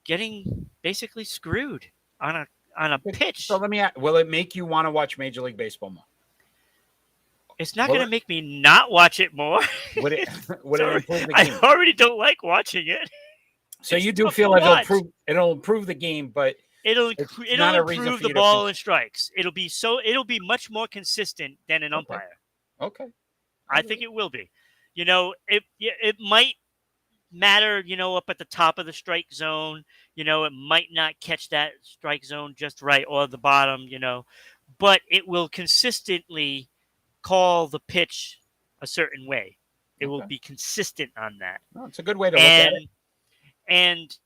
getting basically screwed on on a pitch. So let me ask, will it make you want to watch Major League Baseball more? It's not Will going to it? make me not watch it more. Would it would it improve the I game? already don't like watching it. So It's you do tough feel to like watch. it'll improve the game, but It'll it's it'll not a reason improve for the you to ball and strikes. It'll be much more consistent than an Okay. umpire. Okay. I think it will be. It might matter, up at the top of the strike zone. It might not catch that strike zone just right or the bottom, but it will consistently call the pitch a certain way. It will Okay. be consistent on that. No, it's a good way to look at it. And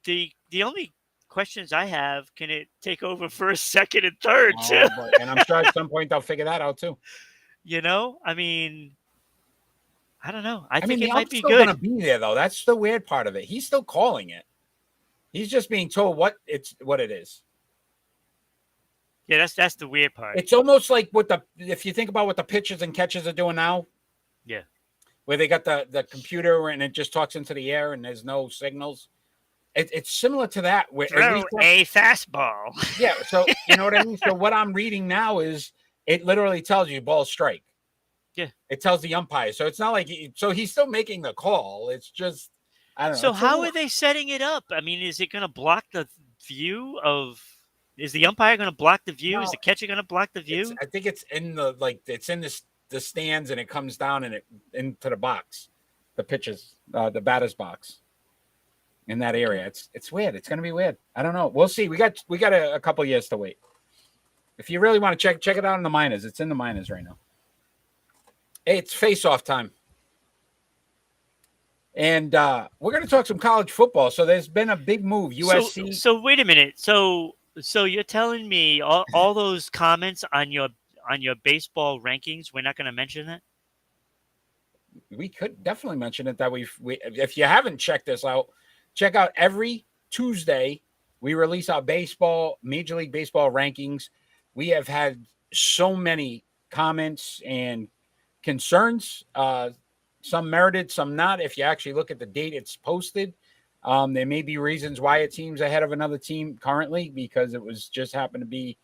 the only questions I have, can it take over first, second, and third too? And I'm sure at some point they'll figure that out too. I mean, I don't know. I think mean, it the might ump's be still good. going to be there though. That's the weird part of it. He's still calling it. He's just being told what it is. Yeah, that's the weird part. It's almost like if you think about what the pitchers and catchers are doing now. Yeah. Where they got the computer and it just talks into the air and there's no signals. It's similar to that. Where Throw a fastball. Yeah, so you know what I mean? So what I'm reading now is it literally tells you ball strike. Yeah. It tells the umpire. So it's not like he's still making the call. It's just I don't know. So how are they setting it up? I mean, is it going to block the view of? Is the umpire going to block the view? No, Is the catcher going to block the view? I think it's in it's in the stands and it comes down and it into the box, the pitches, the batter's box. In that area, it's weird. It's going to be weird. I don't know. We'll see. We got a couple years to wait. If you really want to check it out in the minors, it's in the minors right now. Hey, it's face-off time. And we're going to talk some college football. So there's been a big move. USC. So wait a minute. So you're telling me all those comments on your baseball rankings, we're not going to mention that? We could definitely mention it that if you haven't checked this out, check out every Tuesday. We release our Major League Baseball rankings. We have had so many comments and concerns. Some merited, some not. If you actually look at the date it's posted, there may be reasons why a team's ahead of another team currently because it was just happened to be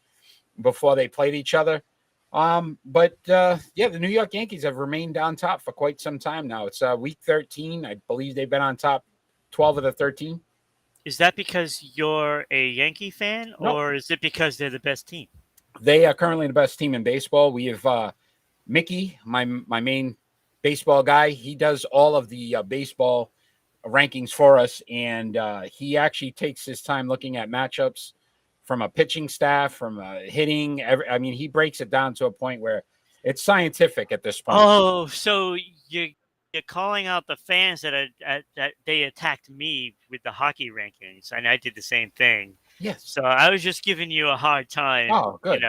before they played each other. But the New York Yankees have remained on top for quite some time now. It's week 13. I believe they've been on top 12 of the 13. Is that because you're a Yankee fan, or is it because they're the best team? They are currently the best team in baseball. We have Mickey, my main baseball guy. He does all of the baseball rankings for us, and he actually takes his time looking at matchups from a pitching staff, from hitting. He breaks it down to a point where it's scientific at this point. Oh, so you're calling out the fans that they attacked me with the hockey rankings, and I did the same thing. Yes. So I was just giving you a hard time. Oh, good.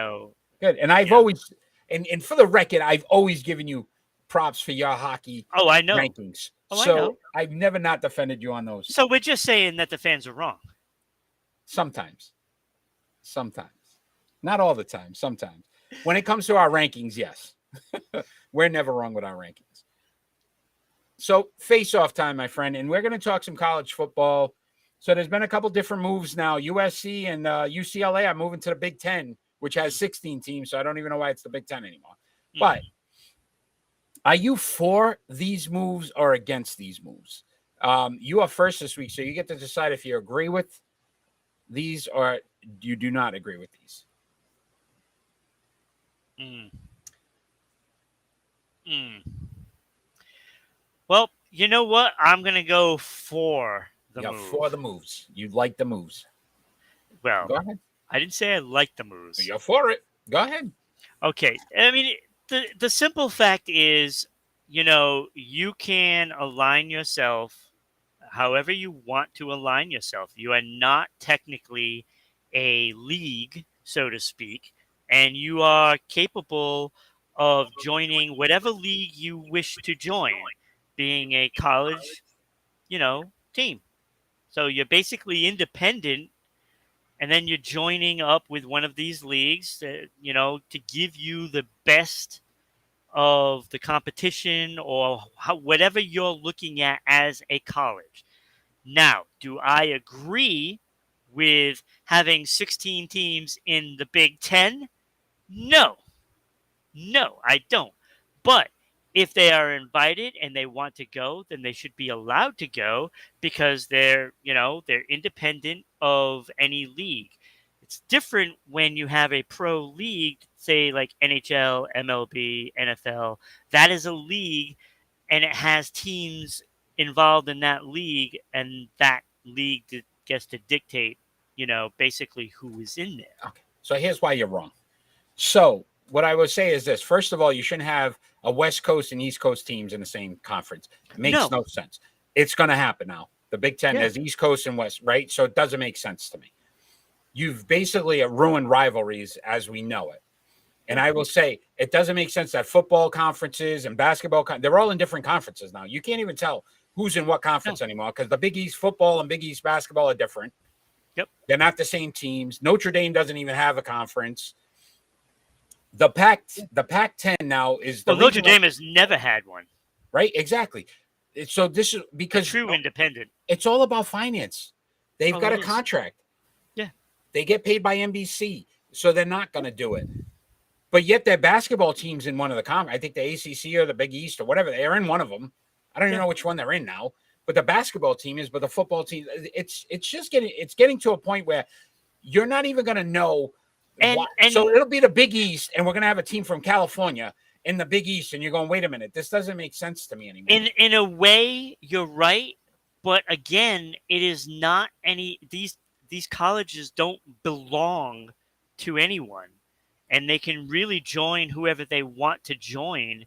Good. And I've always, and for the record, I've always given you props for your hockey I know. rankings. Oh, so I know. I've never not defended you on those. So we're just saying that the fans are wrong. Sometimes. Not all the time. Sometimes. When it comes to our rankings, yes. We're never wrong with our rankings. So face-off time, my friend, and we're going to talk some college football. So there's been a couple different moves now. USC and UCLA are moving to the Big Ten, which has 16 teams, so I don't even know why it's the Big Ten anymore. But are you for these moves or against these moves? You are first this week, so you get to decide if you agree with these or you do not agree with these. Well, you know what? I'm going to go for the move. For the moves. You like the moves. Well, go ahead. I didn't say I like the moves. You're for it. Go ahead. Okay. I mean, the simple fact is, you can align yourself however you want to align yourself. You are not technically a league, so to speak, and you are capable of joining whatever league you wish to join, being a college, team. So you're basically independent, and then you're joining up with one of these leagues, to give you the best of the competition or whatever you're looking at as a college. Now, do I agree with having 16 teams in the Big Ten? No, I don't. But if they are invited and they want to go, then they should be allowed to go because they're independent of any league. It's different when you have a pro league, say like NHL, MLB, NFL. That is a league and it has teams involved in that league, and that league gets to dictate, basically who is in there. Okay. So here's why you're wrong. So what I would say is this. First of all, you shouldn't have a West Coast and East Coast teams in the same conference. It makes no sense. It's going to happen now. The Big Ten has East Coast and West, right? So it doesn't make sense to me. You've basically ruined rivalries as we know it. And I will say it doesn't make sense that football conferences and basketball, they're all in different conferences now. You can't even tell who's in what conference anymore because the Big East football and Big East basketball are different. Yep. They're not the same teams. Notre Dame doesn't even have a conference. The Pac-10 now is the Notre Dame has never had one. Right? Exactly. So this is because true independent. It's all about finance. They've got a contract. Yeah. They get paid by NBC, so they're not going to do it. But yet their basketball team's in one of the I think the ACC or the Big East or whatever. They're in one of them. I don't even know which one they're in now. But the basketball team is, but the football team, it's just getting to a point where you're not even going to know. And so it'll be the Big East, and we're going to have a team from California in the Big East, and you're going, wait a minute, this doesn't make sense to me anymore. In a way, you're right, but again, it is not any. These colleges don't belong to anyone, and they can really join whoever they want to join.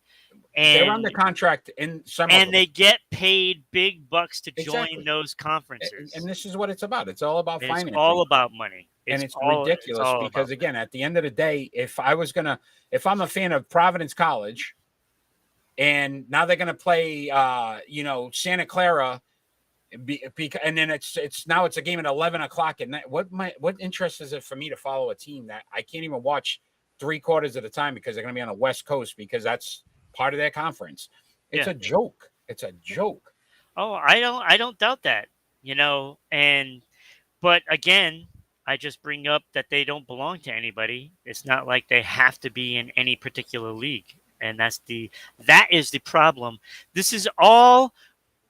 And they're under contract in some, and they get paid big bucks to join those conferences. And this is what it's about. It's all about financing. It's all about money. It's ridiculous because again, at the end of the day, if I'm a fan of Providence College, and now they're gonna play, Santa Clara, and then it's a game at 11 o'clock at night. What interest is it for me to follow a team that I can't even watch 3/4 of the time because they're gonna be on the West Coast because that's part of their conference? It's a joke. It's a joke. Oh, I don't doubt that. But again, I just bring up that they don't belong to anybody. It's not like they have to be in any particular league. And that is the problem. This is all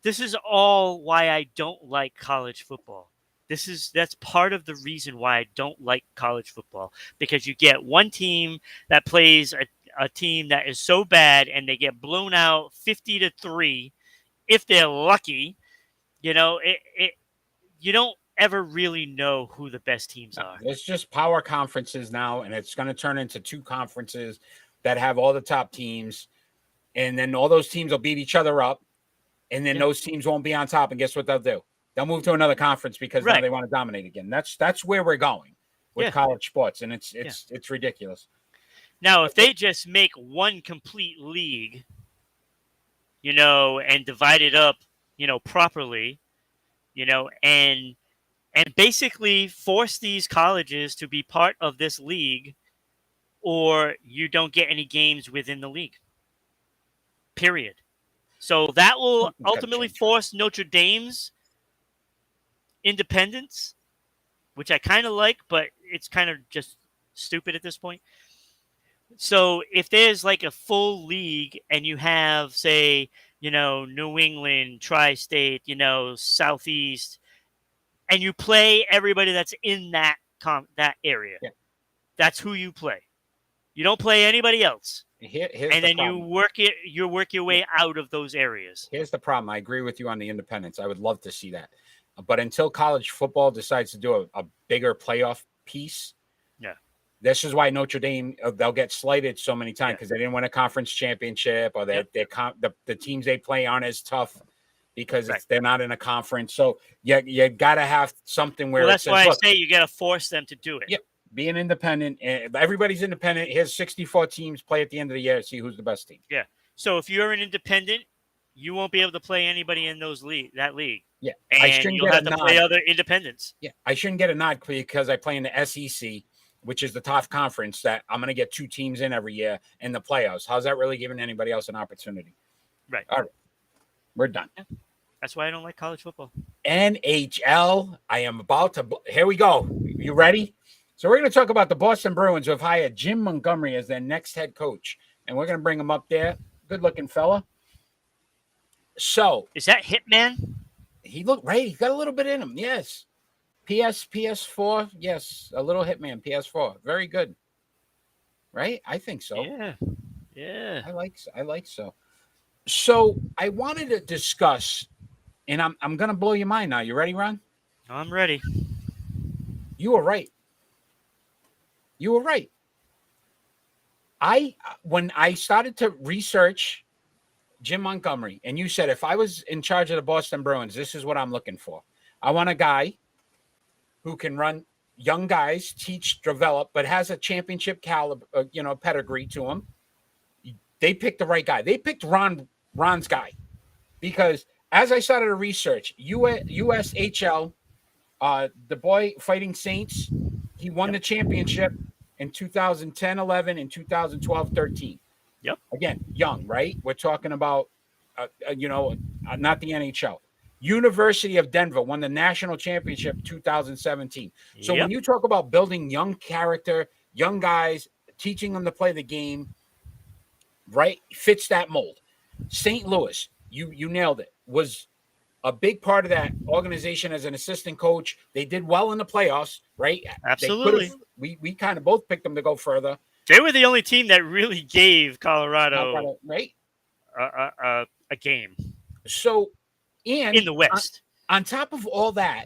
why I don't like college football. That's part of the reason why I don't like college football, because you get one team that plays a team that is so bad and they get blown out 50-3 if they're lucky. You don't ever really know who the best teams are. It's just power conferences now, and it's going to turn into two conferences that have all the top teams, and then all those teams will beat each other up, and then those teams won't be on top, and guess what they'll do? They'll move to another conference because now they want to dominate again. That's where we're going with college sports, and it's ridiculous. Now, if they just make one complete league, and divide it up, properly, and basically force these colleges to be part of this league, or you don't get any games within the league. Period. So that will ultimately force Notre Dame's independence, which I kind of like, but it's kind of just stupid at this point. So if there's like a full league and you have, say, New England, Tri-State, Southeast, and you play everybody that's in that area, that's who you play. You don't play anybody else. And then you work your way out of those areas. Here's the problem. I agree with you on the independence. I would love to see that. But until college football decides to do a bigger playoff piece, this is why Notre Dame, they'll get slighted so many times because they didn't win a conference championship, or the teams they play aren't as tough because they're not in a conference. So you got to have something where that's why I say you got to force them to do it. Yep. Be an independent. Everybody's independent. Here's 64 teams. Play at the end of the year. See who's the best team. Yeah. So if you're an independent, you won't be able to play anybody in that league. Yeah. And you'll have to play other independents. Yeah. I shouldn't get a nod because I play in the SEC, which is the top conference that I'm going to get two teams in every year in the playoffs. How's that really giving anybody else an opportunity? Right. All right. We're done. That's why I don't like college football. NHL. I am about to. Here we go. You ready? So we're going to talk about the Boston Bruins, who have hired Jim Montgomery as their next head coach, and we're going to bring him up there. Good-looking fella. So Is that Hitman? he looked right. He got a little bit in him. Yes. PS4. Yes, a little Hitman. PS4. Very good. Right? I think so. Yeah. I like so. So I wanted to discuss, and I'm going to blow your mind now. You ready, Ron? I'm ready. You were right. When I started to research Jim Montgomery, and you said if I was in charge of the Boston Bruins, this is what I'm looking for. I want a guy who can run young guys, teach, develop, but has a championship caliber, pedigree to him. They picked the right guy. They picked Ron's guy, because as I started to research USHL, the boy Fighting Saints, he won the championship in 2010, 11, and 2012, 13. Yep. Again, young, right? We're talking about, not the NHL. University of Denver won the national championship 2017. So when you talk about building young character, young guys, teaching them to play the game, right, fits that mold. St. Louis, you nailed it, was a big part of that organization as an assistant coach. They did well in the playoffs, right? Absolutely. We kind of both picked them to go further. They were the only team that really gave Colorado right? a game. So, and in the West. On top of all that,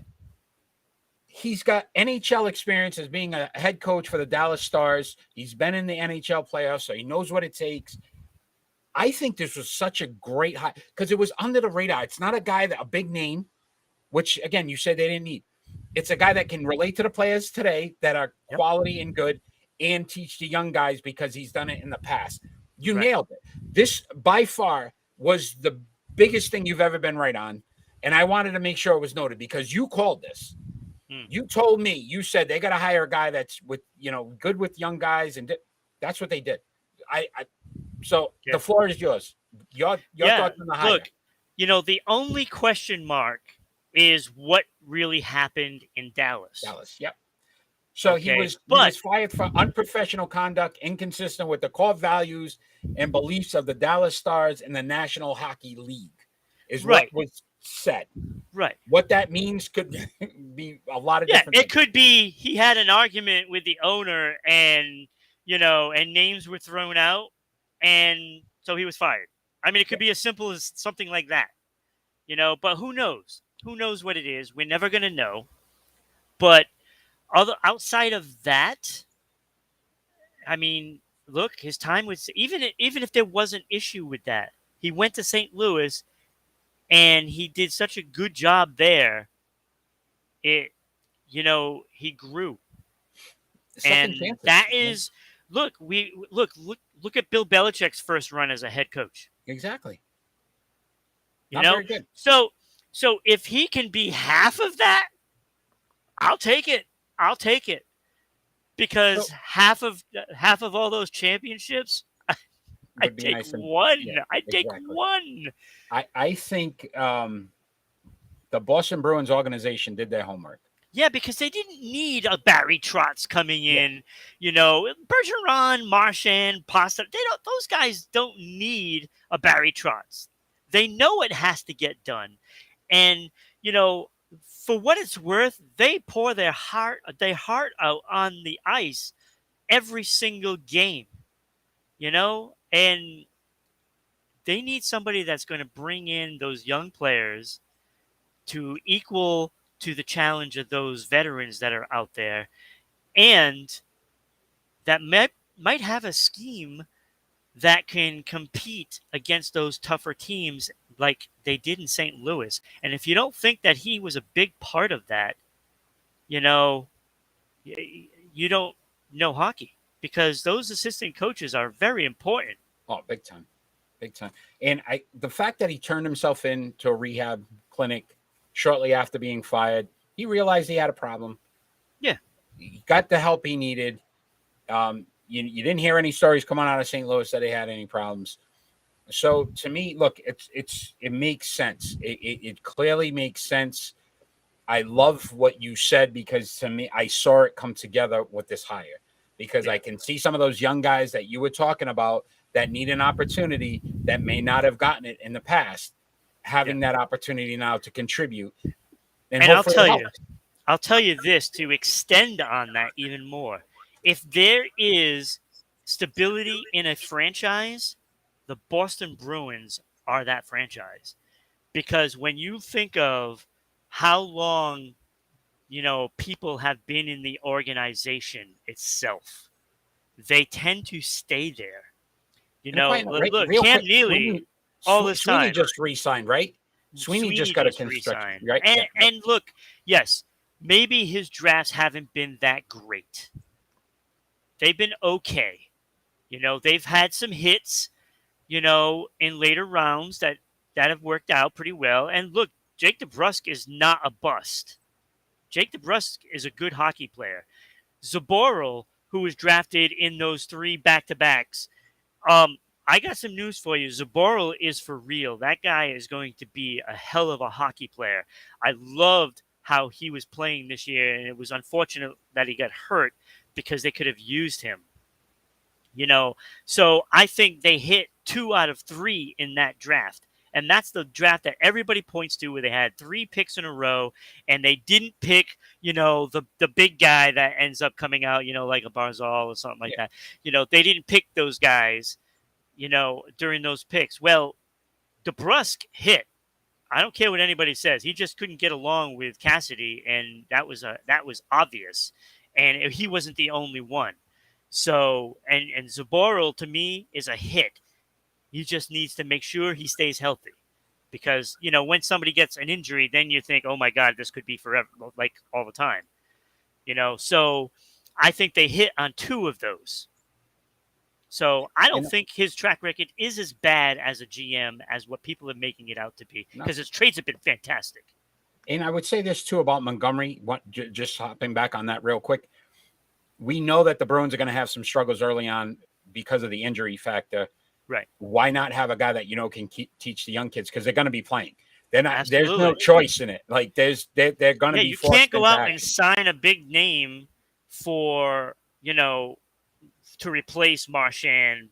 he's got NHL experience as being a head coach for the Dallas Stars. He's been in the NHL playoffs, so he knows what it takes. I think this was such a great hire because it was under the radar. It's not a big name, which, again, you said they didn't need. It's a guy that can relate to the players today that are quality and good and teach the young guys because he's done it in the past. You nailed it. This, by far, was the biggest thing you've ever been right on, and I wanted to make sure it was noted because you called this. You told me, you said they got to hire a guy that's good with young guys, and that's what they did. So the floor is yours. Your thoughts on the hire. Look, the only question mark is what really happened in Dallas. Yep. So he was fired for unprofessional conduct, inconsistent with the core values and beliefs of the Dallas Stars and the National Hockey League, is what was said. Right. What that means could be a lot of different things. It could be he had an argument with the owner and names were thrown out, and so he was fired. I mean, it could be as simple as something like that, but who knows? Who knows what it is? We're never going to know. But outside of that, I mean, look, his time was even if there was an issue with that, he went to St. Louis and he did such a good job there. He grew. And that is look at Bill Belichick's first run as a head coach. Exactly. Very good. So if he can be half of that, I'll take it. Because half of all those championships, I take one. Take one. I think the Boston Bruins organization did their homework. Yeah, because they didn't need a Barry Trotz coming in. Bergeron, Marchand, Pasta. Those guys don't need a Barry Trotz. They know it has to get done, and for what it's worth, they pour their heart out on the ice every single game, and they need somebody that's going to bring in those young players to equal to the challenge of those veterans that are out there, and that might have a scheme that can compete against those tougher teams like they did in St. Louis. And if you don't think that he was a big part of that, you don't know hockey, because those assistant coaches are very important. Oh, big time. And the fact that he turned himself into a rehab clinic shortly after being fired, he realized he had a problem. Yeah. He got the help he needed. You didn't hear any stories coming out of St. Louis that they had any problems. So to me, look, it makes sense. It clearly makes sense. I love what you said because to me, I saw it come together with this hire because I Yeah, can see some of those young guys that you were talking about that need an opportunity that may not have gotten it in the past, yeah. having that opportunity now to contribute and And hopefully it helps. I'll tell you this to extend on that even more. If there is stability in a franchise, the Boston Bruins are that franchise. Because when you think of how long, people have been in the organization itself, they tend to stay there. And if I Look, real Cam quick, Neely, all this Sweeney time, just re-signed, right? Sweeney just Sweeney got a just construction, re-signed. right? And, Yeah, yep. and look, yes, maybe his drafts haven't been that great. They've been okay. They've had some hits, in later rounds that have worked out pretty well. And look, Jake DeBrusk is not a bust. Jake DeBrusk is a good hockey player. Zaboral, who was drafted in those 3 back-to-backs, I got some news for you. Zaboral is for real. That guy is going to be a hell of a hockey player. I loved how he was playing this year, and it was unfortunate that he got hurt because they could have used him. So I think they hit 2 out of 3 in that draft. And that's the draft that everybody points to where they had 3 picks in a row and they didn't pick, the big guy that ends up coming out, like a Barzal or something like Yeah. that. They didn't pick those guys, during those picks. Well, DeBrusk hit. I don't care what anybody says. He just couldn't get along with Cassidy, and that was obvious. And he wasn't the only one. So, and Zaboral to me is a hit. He just needs to make sure he stays healthy, because when somebody gets an injury, then you think, oh my God, this could be forever, like all the time. So I think they hit on 2 of those. So I don't And think his track record is as bad as a GM as what people are making it out to be, no. because his trades have been fantastic. And I would say this too about Montgomery. Just hopping back on that real quick, we know that the Bruins are going to have some struggles early on because of the injury factor. Right. Why not have a guy that can teach the young kids, because they're going to be playing. They're not. Absolutely. There's no choice in it. Like they're going to Yeah, be. you can't go out action. and sign a big name for to replace Marchand,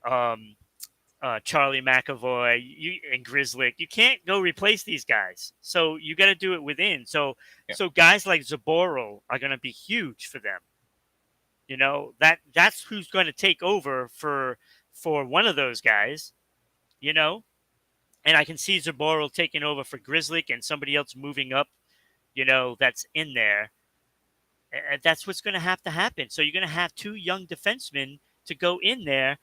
um, Charlie McAvoy, and Grizzly. You can't go replace these guys. So you got to do it within. So guys like Zaboral are going to be huge for them. That's who's going to take over for one of those guys. And I can see Zaboral taking over for Grizzly and somebody else moving up. That's in there. And that's what's going to happen. So you're going to have 2 young defensemen to go in there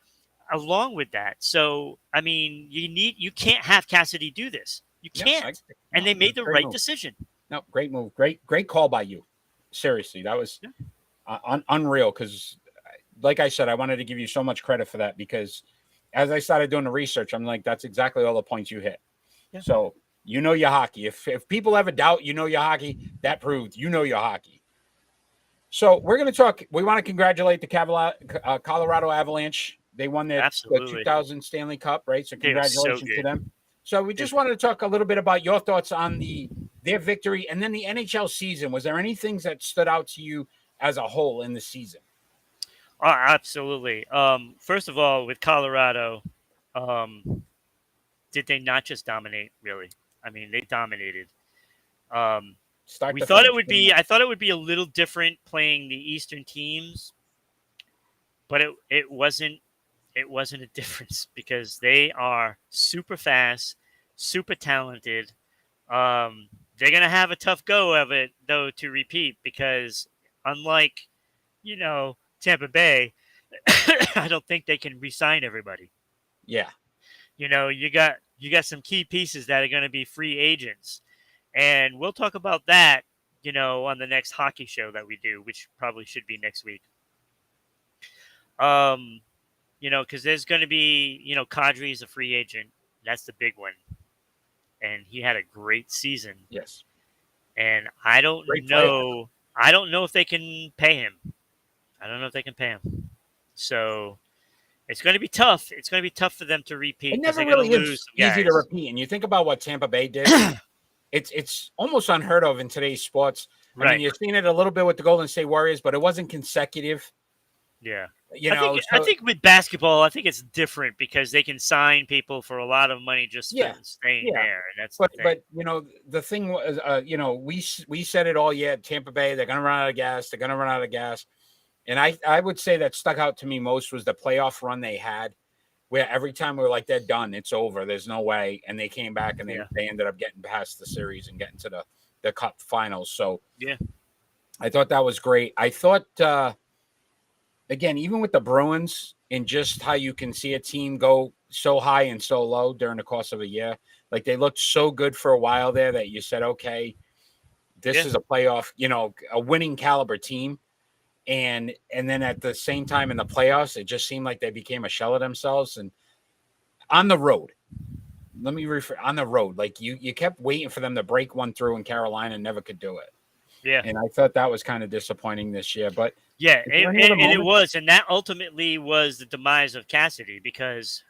along with that. So, I mean, you can't have Cassidy do this. You can't. And they made the right decision. No, great move. Great call by you. Seriously, that was unreal, because like I said, I wanted to give you so much credit for that, because as I started doing the research, I'm like, that's exactly all the points you hit. Yeah. So your hockey. If people ever doubt your hockey, that proved your hockey. So we're going to talk. We want to congratulate the Colorado Avalanche. They won their 2000 Stanley Cup, right? So congratulations to them. So we just wanted to talk a little bit about your thoughts on their victory and then the NHL season. Was there any things that stood out to you as a whole in the season? Oh, absolutely. First of all, with Colorado, did they not just dominate? Really? I mean, they dominated. I thought it would be a little different playing the Eastern teams, but it wasn't. It wasn't a difference, because they are super fast, super talented. They're gonna have a tough go of it though to repeat, because unlike Tampa Bay, I don't think they can re-sign everybody. Yeah. You got some key pieces that are going to be free agents. And we'll talk about that, on the next hockey show that we do, which probably should be next week. Because there's going to be, Kadri is a free agent. That's the big one. And he had a great season. Yes. And I don't know. I don't know if they can pay him. So, It's going to be tough. It's going to be tough for them to repeat. It 'Cause never they're really gonna is lose some easy to guys. repeat. And you think about what Tampa Bay did. It's almost unheard of in today's sports. I mean, Right. you've seen it a little bit with the Golden State Warriors, but it wasn't consecutive. Yeah. You I know, think with basketball, I think it's different because they can sign people for a lot of money just Yeah, staying yeah. there, and that's But the thing. the thing was, we said it all year. Tampa Bay, they're gonna run out of gas. They're gonna run out of gas. And I would say that stuck out to me most was the playoff run they had, where every time we were like, they're done, it's over, there's no way, and they came back and Yeah. they ended up getting past the series and getting to the cup finals. So Yeah. I thought that was great. I thought again, even with the Bruins and just how you can see a team go so high and so low during the course of a year, like they looked so good for a while there that you said, okay, this is a playoff, a winning caliber team. And then at the same time in the playoffs, it just seemed like they became a shell of themselves. And on the road, let me refer on the road, like you kept waiting for them to break one through in Carolina and never could do it. Yeah. And I thought that was kind of disappointing this year. But Yeah, is there any other and it moment? was, and that ultimately was the demise of Cassidy because,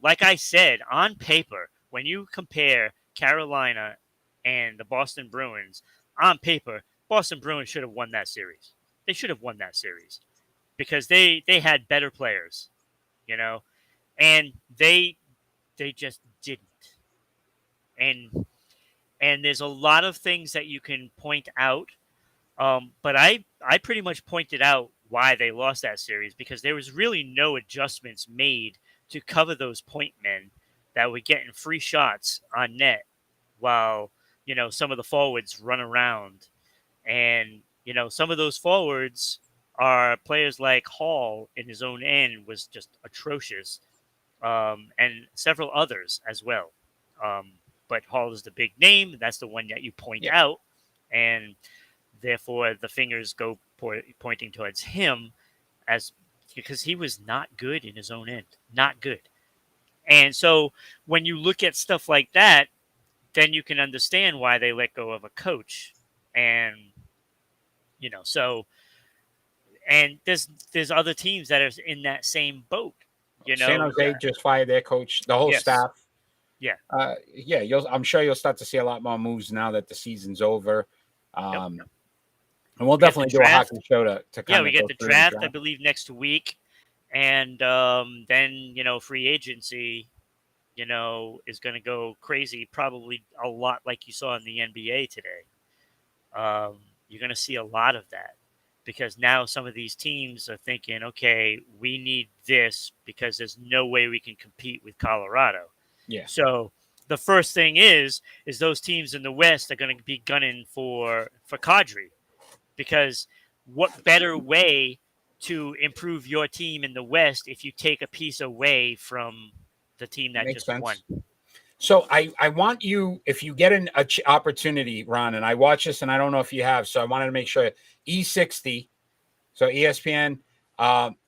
like I said, on paper, when you compare Carolina and the Boston Bruins, on paper, Boston Bruins should have won that series. They should have won that series because they had better players, and they just didn't. And there's a lot of things that you can point out. But I pretty much pointed out why they lost that series because there was really no adjustments made to cover those point men that were getting free shots on net while, some of the forwards run around. And, some of those forwards are players like Hall in his own end was just atrocious. And several others as well. But Hall is the big name. That's the one that you point out. And therefore, the fingers go pointing towards him because he was not good in his own end. Not good. And so when you look at stuff like that, then you can understand why they let go of a coach. And, and there's other teams that are in that same boat. San Jose just fired their coach, the whole staff. Yeah. I'm sure you'll start to see a lot more moves now that the season's over. And we'll definitely do a hockey show to kind of we get the draft, I believe, next week. And then, free agency, is going to go crazy, probably a lot like you saw in the NBA today. You're going to see a lot of that because now some of these teams are thinking, okay, we need this because there's no way we can compete with Colorado. Yeah. So the first thing is those teams in the West are going to be gunning for Kadri. Because what better way to improve your team in the West if you take a piece away from the team that just won? So I want you, if you get an opportunity, Ron, and I watch this, and I don't know if you have, so I wanted to make sure. E60, so ESPN,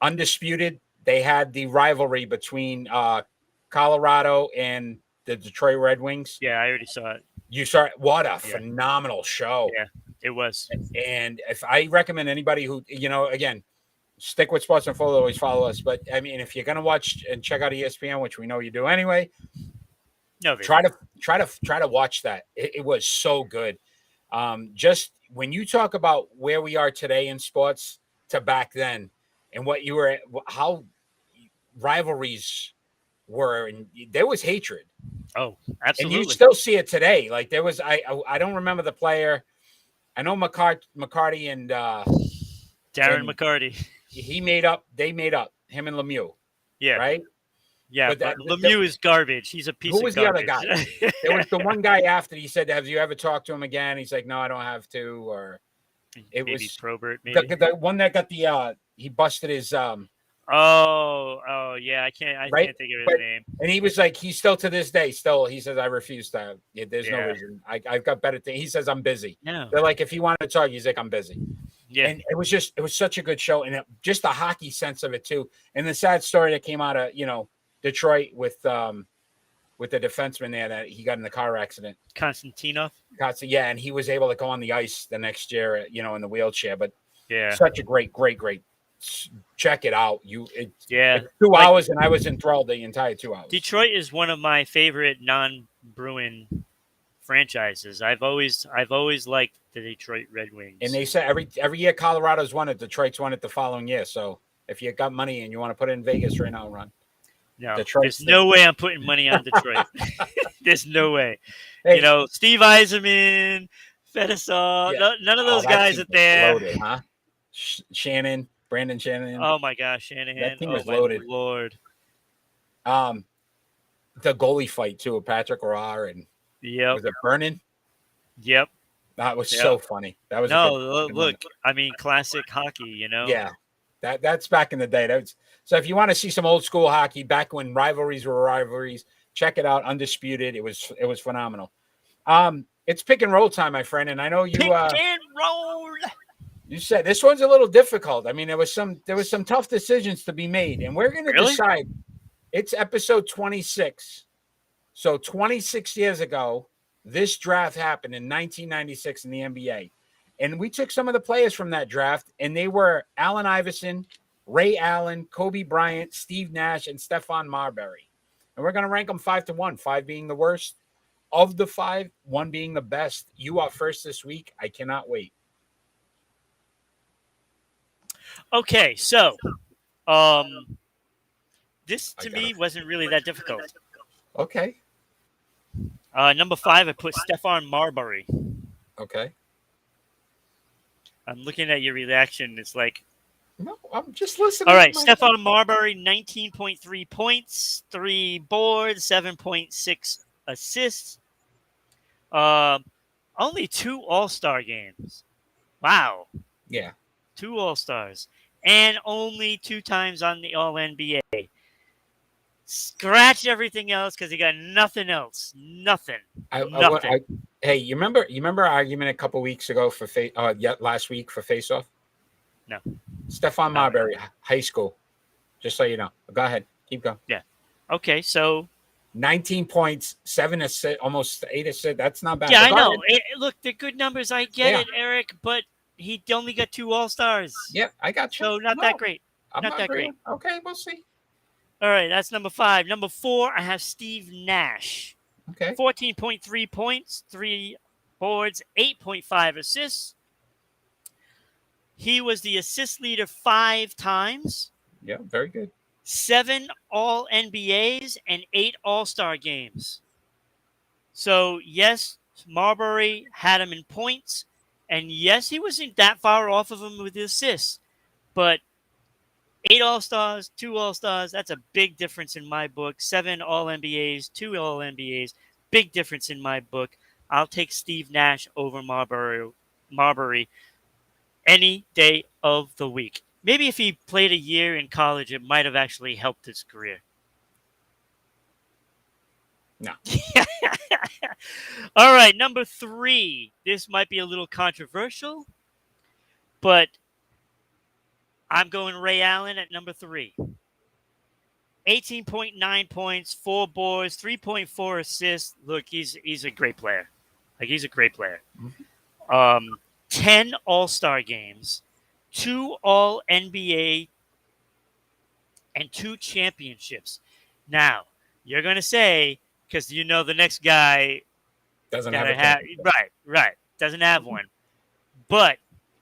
Undisputed, they had the rivalry between Colorado and the Detroit Red Wings. Yeah, I already saw it. You saw it? What a phenomenal show. Yeah, it was. And if I recommend anybody who, again, stick with Sports Info, always follow us. But I mean, if you're going to watch and check out ESPN, which we know you do anyway, try to watch that. It was so good. Just when you talk about where we are today in sports to back then and how rivalries were, and there was hatred. Oh, absolutely. And you still see it today. Like there was, I don't remember the player. I know McCarty and Darren McCarty. They made up, him and Lemieux. Yeah. Right? Yeah, but Lemieux is garbage. He's a piece of garbage. Who was the other guy? There was the one guy after he said, have you ever talked to him again? He's like, no, I don't have to. Or it maybe was Probert, maybe. The one that got he busted his Oh, yeah, I can't think of his name. And he was like, he's still to this day, he says, I refuse to. There's no reason. I've got better things. He says, I'm busy. Yeah. They're like, if he wanted to talk, he's like, I'm busy. Yeah. And it was such a good show. And just the hockey sense of it too. And the sad story that came out of, Detroit with the defenseman there that he got in the car accident. Konstantinov? Yeah, and he was able to go on the ice the next year, in the wheelchair. But yeah, such a great check it out. Yeah. It's 2 hours, and I was enthralled the entire 2 hours. Detroit is one of my favorite non-Bruin franchises. I've always liked the Detroit Red Wings. And they said every year Colorado's won it, Detroit's won it the following year. So if you got money and you want to put it in Vegas right now, run. No, Detroit's there's no way I'm putting money on Detroit. There's no way. Hey, You know, Steve Yzerman, Fedosov, Yeah. none of those that guys team are was there. Loaded, huh? Brandon Shannon. Oh my gosh, Shanahan. That team was my loaded. Lord. The goalie fight too with Patrick Roy and Yep. was it Vernon? Yep. That was so funny. That was look. I mean, classic hockey. You know. Yeah, that's back in the day. So if you want to see some old school hockey back when rivalries were rivalries, check it out. Undisputed. It was phenomenal. It's pick and roll time, my friend, and I know you. Pick and roll. You said this one's a little difficult. I mean, there was some tough decisions to be made, and we're going to decide. It's episode 26. So 26 years ago, this draft happened in 1996 in the NBA. And we took some of the players from that draft, and they were Allen Iverson, Ray Allen, Kobe Bryant, Steve Nash, and Stephon Marbury. And we're going to rank them 5 to 1, 5 being the worst of the 5, 1 being the best. You are first this week. I cannot wait. Okay, so this to me wasn't really that difficult. Okay. Number 5, I put Stephon Marbury. Okay. I'm looking at your reaction. It's like, no, I'm just listening. All right, Stephon Marbury, 19.3 points, 3 boards, 7.6 assists. Only 2 All-Star games. Wow. Yeah. 2 All-Stars. And only 2 times on the All-NBA. Scratch everything else because he got nothing else. Nothing. Nothing. Hey, you remember our argument a couple weeks ago for last week for Face Off? No. Stephon Marbury, high school. Just so you know. Go ahead. Keep going. Yeah. Okay, so 19 points, 7 assists, almost 8 assists. That's not bad. Yeah, I know. Look, they're good numbers. I get Yeah. it, Eric, but he only got 2 All-Stars. Yeah, I got you. So not that great. I'm not that agreeing. great. Okay, we'll see. All right, that's number 5. Number 4, I have Steve Nash. Okay. 14.3 points, 3 boards, 8.5 assists. He was the assist leader 5 times. Yeah, very good. 7 All-NBAs and 8 All-Star games. So, yes, Marbury had him in points. And, yes, he wasn't that far off of him with the assists. But 8 All-Stars, 2 All-Stars, that's a big difference in my book. 7 All-NBAs, 2 All-NBAs, big difference in my book. I'll take Steve Nash over Marbury any day of the week. Maybe if he played a year in college, it might have actually helped his career. No. All right, number 3. This might be a little controversial, but I'm going Ray Allen at number 3. 18.9 points, 4 boards, 3.4 assists. Look, he's a great player. He's a great player. Mm-hmm. 10 All-Star games, 2 All-NBA, and 2 championships. You're going to say, because you know the next guy doesn't have right, doesn't have one. But,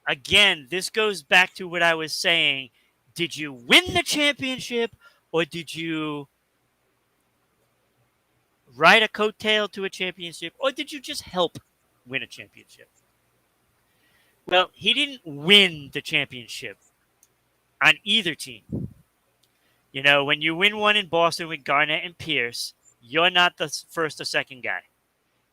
again, this goes back to what I was saying. Did you win the championship, or did you ride a coattail to a championship, or did you just help win a championship? Well, he didn't win the championship on either team. You know, when you win one in Boston with Garnett and Pierce, you're not the first or second guy.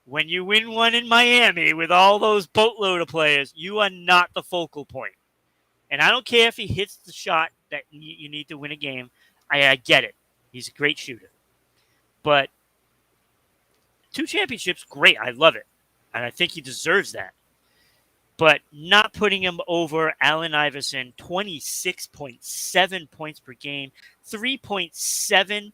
When you win one in Miami with all those boatload of players, you are not the focal point. And I don't care if he hits the shot that you need to win a game. I get it. He's a great shooter. But 2 championships, great. I love it. And I think he deserves that. But not putting him over Allen Iverson, 26.7 points per game, 3.7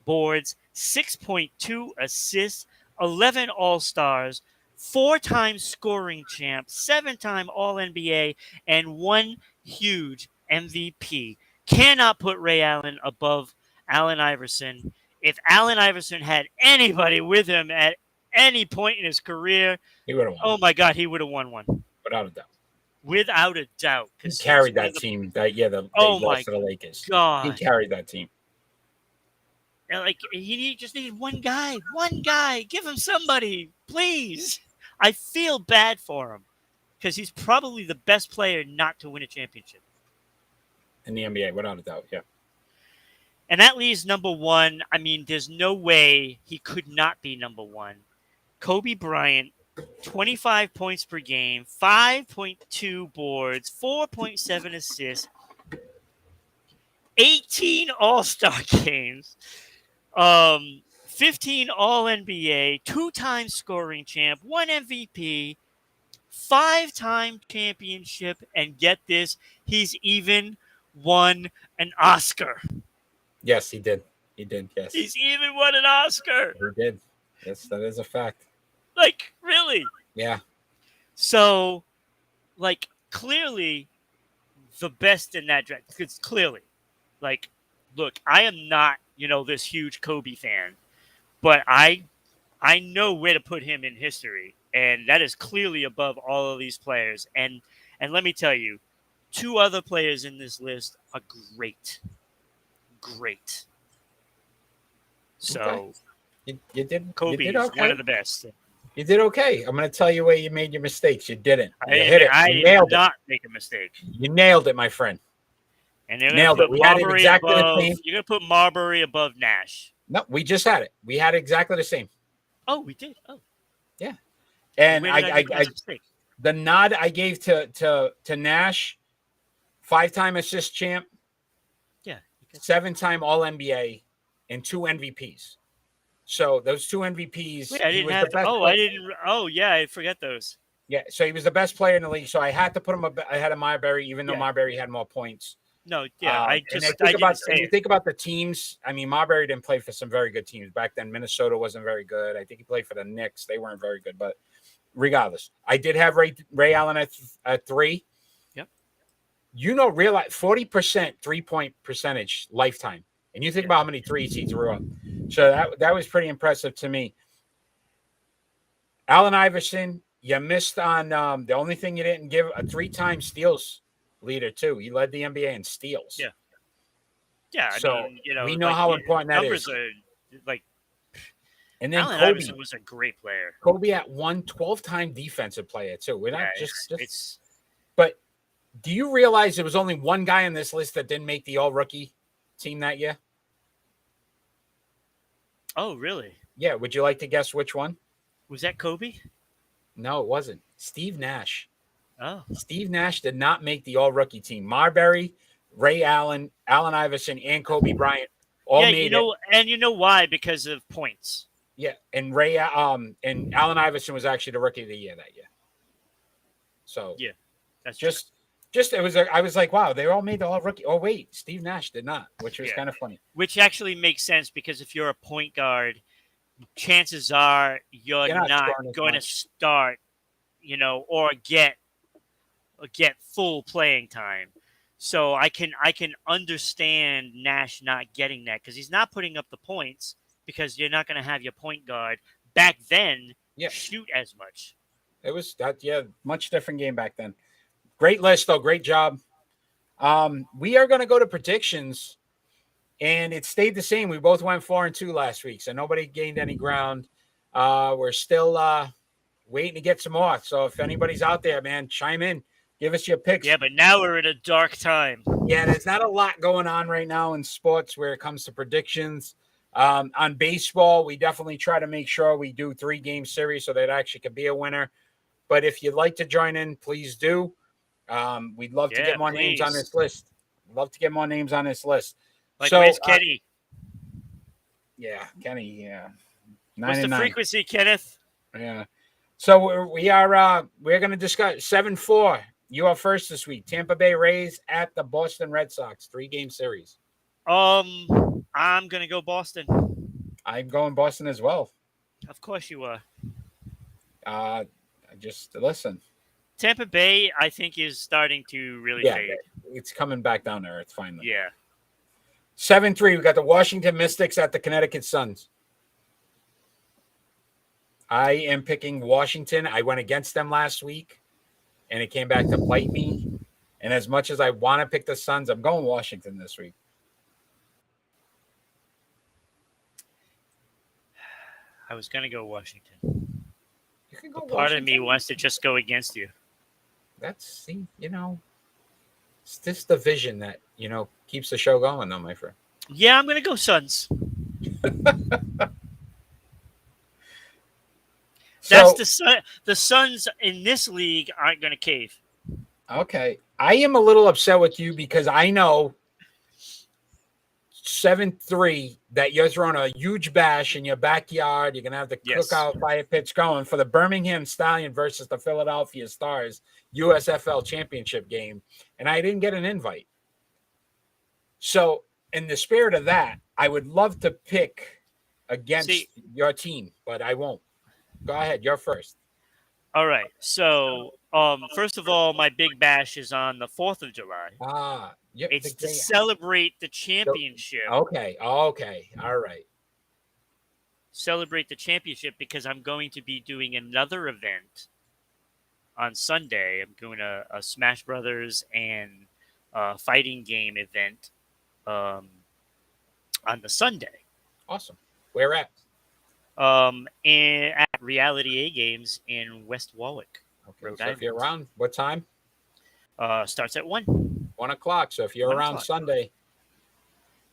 boards, 6.2 assists, 11 All-Stars, 4-time scoring champ, 7-time All-NBA, and 1 huge MVP. Cannot put Ray Allen above Allen Iverson. If Allen Iverson had anybody with him at any point in his career, He would have won. oh my God, he would have won one. Without a doubt. Without a doubt. He carried that team. They Oh my lost to the Lakers. God. He carried that team. And like he just needed one guy. One guy. Give him somebody, please. I feel bad for him because he's probably the best player not to win a championship. In the NBA, without a doubt, yeah. And that leaves number one. I mean, there's no way he could not be number one. Kobe Bryant, 25 points per game, 5.2 boards, 4.7 assists, 18 All-Star games, 15 All-NBA, 2-time scoring champ, 1 MVP, 5-time championship, and get this, he's even won an Oscar. Yes, he did. He did, yes. He's even won an Oscar. He did. Yes, that is a fact. Like, really? Yeah. So, like, clearly the best in that draft. Because clearly, like, look, I am not, this huge Kobe fan, but I know where to put him in history, and that is clearly above all of these players. And let me tell you, 2 other players in this list are great. Great. So, Okay. You did. Kobe you did is okay. one of the best. You did okay. I'm going to tell you where you made your mistakes. You didn't. You I hit it. I You did nailed not make a mistake. it. You nailed it, my friend. And they're Nailed gonna it. put We had it Marbury exactly the above. same. You're gonna put Marbury above Nash. No, we just had it. We had exactly the same. Oh, we did. Oh, And where did make I this mistake? the nod I gave to Nash, 5-time assist champ, Yeah. you got- 7-time All NBA, and 2 MVPs. So those 2 MVPs. Wait, I he didn't was have. the best Oh, player. I didn't. Oh, yeah, I forget those. Yeah, so he was the best player in the league. So I had to put him ahead of Marbury, even though Yeah. Marbury had more points. No, yeah, I And just think I didn't about say when you it. think about the teams. I mean, Marbury didn't play for some very good teams back then. Minnesota wasn't very good. I think he played for the Knicks. They weren't very good, but regardless, I did have Ray Allen at 3. Yep. Realize 40% 3-point percentage lifetime, and you think about how many threes he threw up. So that was pretty impressive to me. Allen Iverson, you missed on the only thing you didn't give a 3-time steals leader too. He led the NBA in steals. Yeah. Yeah, I So, mean, we know how important that numbers is. are like And then Allen Kobe. Iverson was a great player. Kobe at 12-time defensive player too. We're not Yeah, just. But do you realize there was only one guy on this list that didn't make the All Rookie team that year? Oh, really? Yeah. Would you like to guess which one? Was that Kobe? No, it wasn't. Steve Nash. Oh, Steve Nash did not make the All Rookie team. Marbury, Ray Allen, Allen Iverson, and Kobe Bryant all yeah. made it. And you know why? Because of points. Yeah, and and Allen Iverson was actually the Rookie of the Year that year. So Yeah, that's just it was. I was like, wow, they all made the All Rookie. Oh wait, Steve Nash did not, which was kind of funny. Which actually makes sense because if you're a point guard, chances are you're not scoring as going to much. start, or get full playing time. So I can understand Nash not getting that because he's not putting up the points because you're not going to have your point guard back then shoot as much. It was that much different game back then. Great list though, great job. We are going to go to predictions. And it stayed the same. We both went 4-2 last week, so nobody gained any ground. We're still waiting to get some more. So if anybody's out there, man, chime in. Give us your picks. Yeah, but now we're in a dark time. Yeah, there's not a lot going on right now in sports where it comes to predictions. On baseball, we definitely try to make sure we do 3-game series so that it actually could be a winner. But if you'd like to join in, please do. We'd love to get more names on this list. Like, so, where's Kenny? Yeah, Kenny. Yeah. What's the frequency, Kenneth? Yeah. So we're going to discuss 7-4. You are first this week. Tampa Bay Rays at the Boston Red Sox, 3-game series. I'm gonna go Boston. I'm going Boston as well. Of course you are. Just listen. Tampa Bay, I think, is starting to really Yeah, fade. it's coming back down to earth finally. Yeah. 7-3. We got the Washington Mystics at the Connecticut Suns. I am picking Washington. I went against them last week, and it came back to bite me. And as much as I want to pick the Suns, I'm going Washington this week. I was going to go Washington. You can go But part of me Washington. wants to just go against you. It's this division that, keeps the show going, though, my friend. Yeah, I'm going to go Suns. That's the Suns in this league aren't going to cave. Okay. I am a little upset with you because I know 7-3 that you're throwing a huge bash in your backyard. You're going to have the cookout fire pits going for the Birmingham Stallion versus the Philadelphia Stars USFL championship game. And I didn't get an invite. So in the spirit of that, I would love to pick against your team, but I won't. Go ahead. You're first. All right. So, first of all, my big bash is on the 4th of July. It's to celebrate the championship. Okay. All right. Celebrate the championship because I'm going to be doing another event on Sunday. I'm doing a Smash Brothers and fighting game event on the Sunday. Awesome. Where at? And at Reality A Games in West Warwick. Okay, so if you're around, what time? Starts at 1. 1 o'clock. So if you're around Sunday,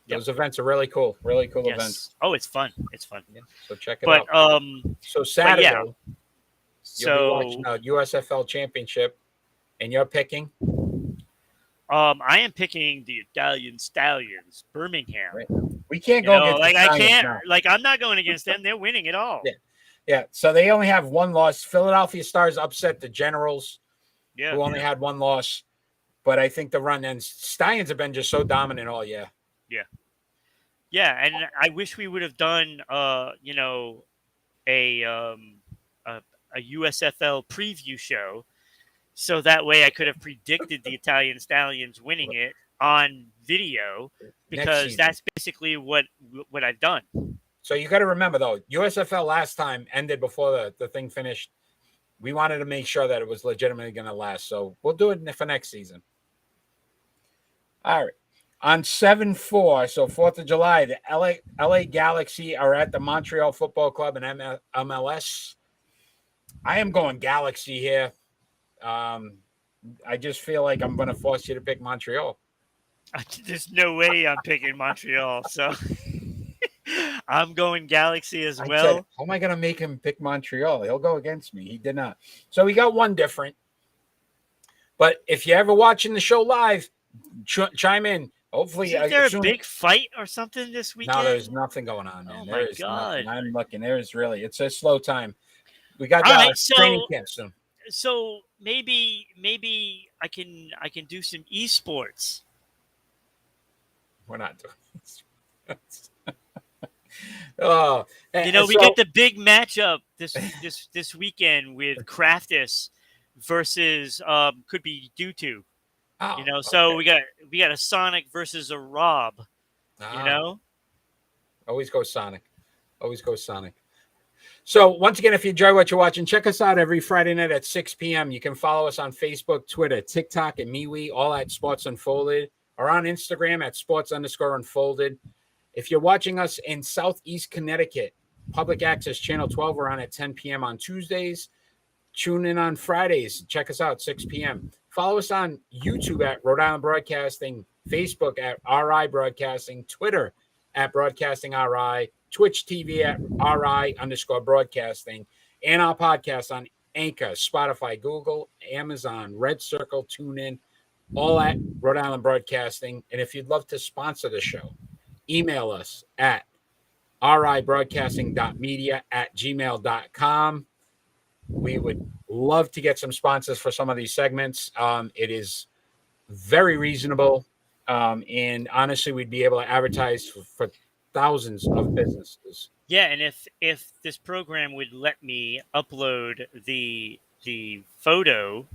those events are really cool. Really cool events. Oh, it's fun. It's fun. Yeah, so check it out. So Saturday, you'll be watching a USFL championship, and you're picking? I am picking the Italian Stallions, Birmingham. Right. We can't go against I can't. Now. I'm not going against them. They're winning it all. Yeah. So they only have one loss. Philadelphia Stars upset the Generals, who only had one loss. But I think the run and Stallions have been just so dominant all year. Yeah, and I wish we would have done, a USFL preview show, so that way I could have predicted the Italian Stallions winning it on video, because that's basically what I've done. So you got to remember, though, USFL last time ended before the thing finished. We wanted to make sure that it was legitimately going to last. So we'll do it for next season. All right. On 7-4, so 4th of July, the LA Galaxy are at the Montreal Football Club in MLS. I am going Galaxy here. I just feel like I'm going to force you to pick Montreal. There's no way I'm picking Montreal, so I'm going Galaxy as well. How am I going to make him pick Montreal? He'll go against me. He did not. So we got one different. But if you're ever watching the show live, chime in. Hopefully, is there a big fight or something this weekend? No, there's nothing going on, man. Oh my God. Nothing. I'm looking. It's a slow time. We got training camp soon. So maybe I can do some esports. We're not doing this. We get the big matchup this weekend with Craftus versus could be Due. So we got a Sonic versus a Rob. Always go Sonic. So once again, if you enjoy what you're watching, check us out every Friday night at 6 p.m. You can follow us on Facebook, Twitter, TikTok, and MeWe, all at Sports Unfolded, or on Instagram at Sports_Unfolded. If you're watching us in Southeast Connecticut, Public Access Channel 12, we're on at 10 p.m. on Tuesdays. Tune in on Fridays. Check us out, 6 p.m. Follow us on YouTube at Rhode Island Broadcasting, Facebook at RI Broadcasting, Twitter at Broadcasting RI, Twitch TV at RI_broadcasting, and our podcast on Anchor, Spotify, Google, Amazon, Red Circle, TuneIn, all at Rhode Island Broadcasting. And if you'd love to sponsor the show, email us at ribroadcasting.media@gmail.com. We would love to get some sponsors for some of these segments. It is very reasonable. And honestly, we'd be able to advertise for thousands of businesses. Yeah, and if this program would let me upload the photo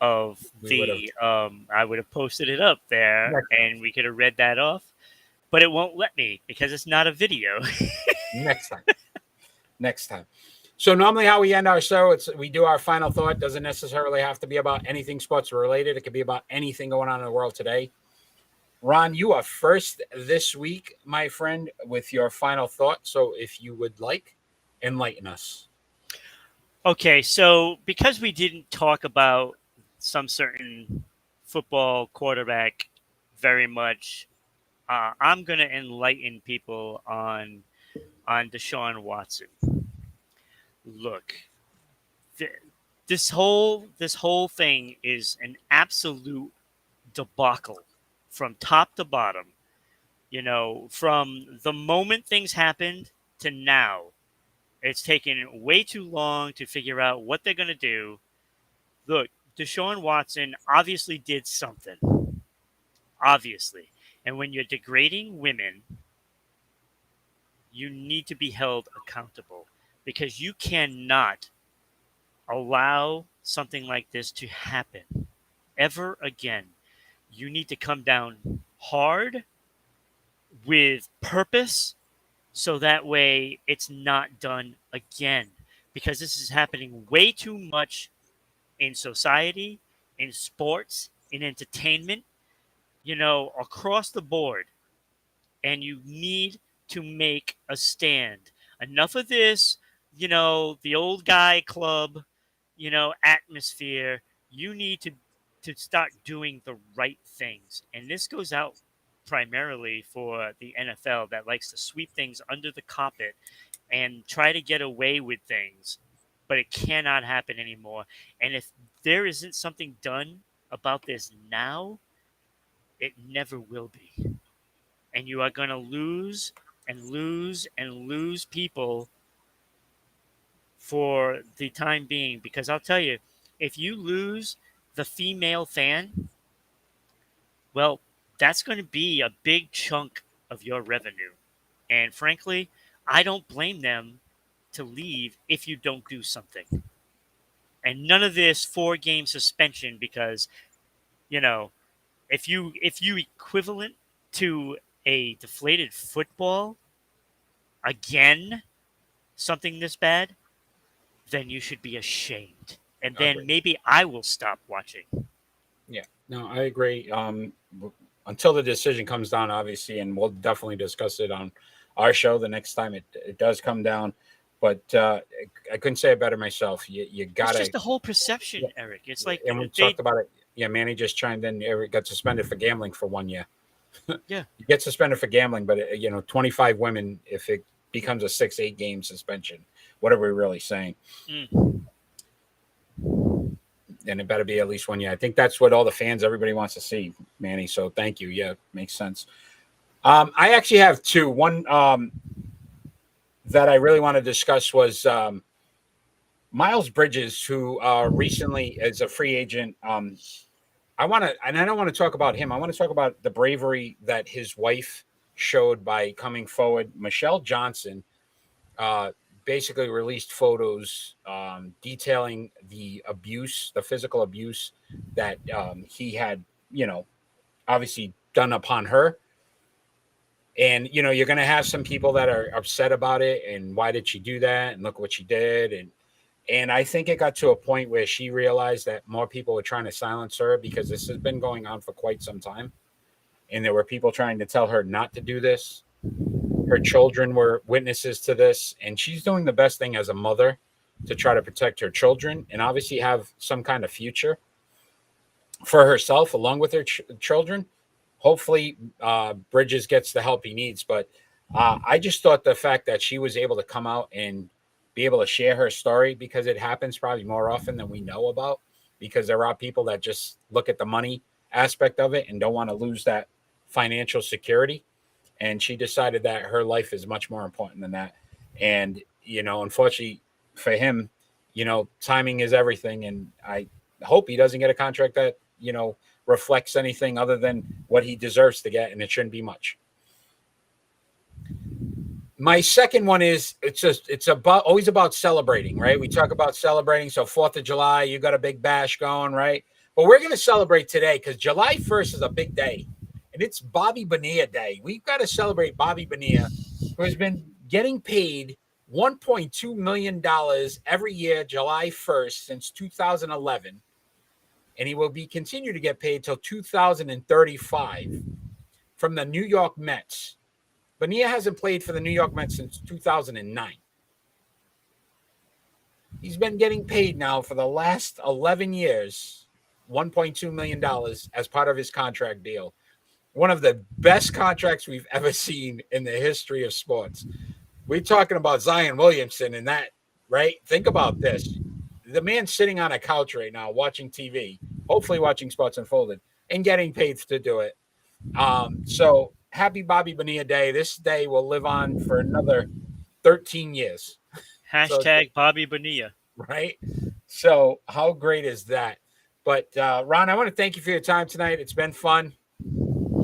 of We would've- the I would have posted it up there Next and we could have read that off, but it won't let me because it's not a video. Next time. Next time. So normally how we end our show, we do our final thought. Doesn't necessarily have to be about anything sports related. It could be about anything going on in the world today. Ron, you are first this week, my friend, with your final thought. So if you would like, enlighten us. Okay, so because we didn't talk about some certain football quarterback very much, I'm going to enlighten people on Deshaun Watson. Look, this whole thing is an absolute debacle from top to bottom. You know, from the moment things happened to now, it's taken way too long to figure out what they're going to do. Look, Deshaun Watson obviously did something. Obviously. And when you're degrading women, you need to be held accountable because you cannot allow something like this to happen ever again. You need to come down hard with purpose so that way it's not done again, because this is happening way too much in society, in sports, in entertainment, you know, across the board. And you need to make a stand. Enough of this, you know, the old guy club, you know, atmosphere. You need to start doing the right things. And this goes out primarily for the NFL that likes to sweep things under the carpet and try to get away with things. But it cannot happen anymore. And if there isn't something done about this now, it never will be. And you are going to lose and lose and lose people for the time being. Because I'll tell you, if you lose the female fan, well, that's going to be a big chunk of your revenue. And frankly, I don't blame them to leave if you don't do something. And none of this 4-game suspension, because, you know, if you equivalent to a deflated football again, something this bad, then you should be ashamed. And then maybe I will stop watching. Yeah, no, I agree. Until the decision comes down, obviously, and we'll definitely discuss it on our show the next time it does come down. But I couldn't say it better myself. You got It's to. just the whole perception, Eric. It's like, and we talked about it. Yeah, Manny just chimed in. Eric got suspended for gambling for 1 year. Yeah, you get suspended for gambling, but 25 women if it becomes a 6-8 game suspension. What are we really saying? And it better be at least 1 year. I think that's what all the fans, everybody wants to see, Manny. So thank you. Yeah, makes sense. I actually have two. One that I really want to discuss was Miles Bridges, who recently is a free agent. I don't want to talk about him. I want to talk about the bravery that his wife showed by coming forward. Michelle Johnson basically released photos detailing the abuse, the physical abuse that he had, obviously done upon her. And, you're going to have some people that are upset about it. And why did she do that? And look what she did. And I think it got to a point where she realized that more people were trying to silence her because this has been going on for quite some time. And there were people trying to tell her not to do this. Her children were witnesses to this. And she's doing the best thing as a mother to try to protect her children and obviously have some kind of future for herself along with her children. Hopefully, Bridges gets the help he needs. But I just thought the fact that she was able to come out and be able to share her story, because it happens probably more often than we know about, because there are people that just look at the money aspect of it and don't want to lose that financial security. And she decided that her life is much more important than that. And, unfortunately for him, timing is everything. And I hope he doesn't get a contract that, reflects anything other than what he deserves to get. And it shouldn't be much. My second one is it's always about celebrating, right? We talk about celebrating. So 4th of July, you got a big bash going, right? But we're going to celebrate today because July 1st is a big day, and it's Bobby Bonilla Day. We've got to celebrate Bobby Bonilla, who has been getting paid $1.2 million every year, July 1st, since 2011. And he will be continue to get paid till 2035 from the New York Mets. Bonilla hasn't played for the New York Mets since 2009. He's been getting paid now for the last 11 years, $1.2 million as part of his contract deal. One of the best contracts we've ever seen in the history of sports. We're talking about Zion Williamson and that, right? Think about this. The man's sitting on a couch right now watching TV, hopefully watching Sports Unfolded, and getting paid to do it. So happy Bobby Bonilla Day. This day will live on for another 13 years. Hashtag Bobby Bonilla. Right? So how great is that? But Ron, I want to thank you for your time tonight. It's been fun.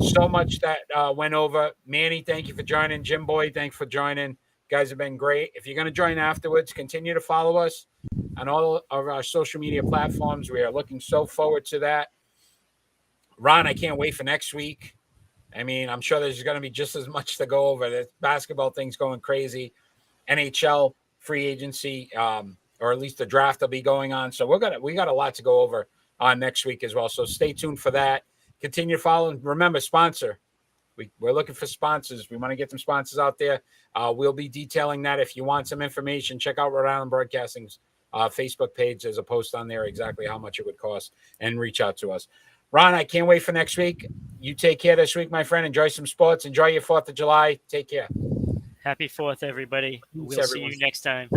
So much that went over. Manny, thank you for joining. Jim Boy, thanks for joining. You guys have been great. If you're going to join afterwards, continue to follow us on all of our social media platforms. We are looking so forward to that. Ron, I can't wait for next week. I mean, I'm sure there's going to be just as much to go over. The basketball thing's going crazy. NHL free agency, or at least the draft will be going on. So we got a lot to go over next week as well. So stay tuned for that. Continue to follow. And remember, sponsor. We're looking for sponsors. We want to get some sponsors out there. We'll be detailing that. If you want some information, check out Rhode Island Broadcasting's Facebook page. There's a post on there exactly how much it would cost, and reach out to us. Ron, I can't wait for next week. You take care this week, my friend. Enjoy some sports. Enjoy your 4th of July. Take care. Happy 4th, everybody. We'll see you next time.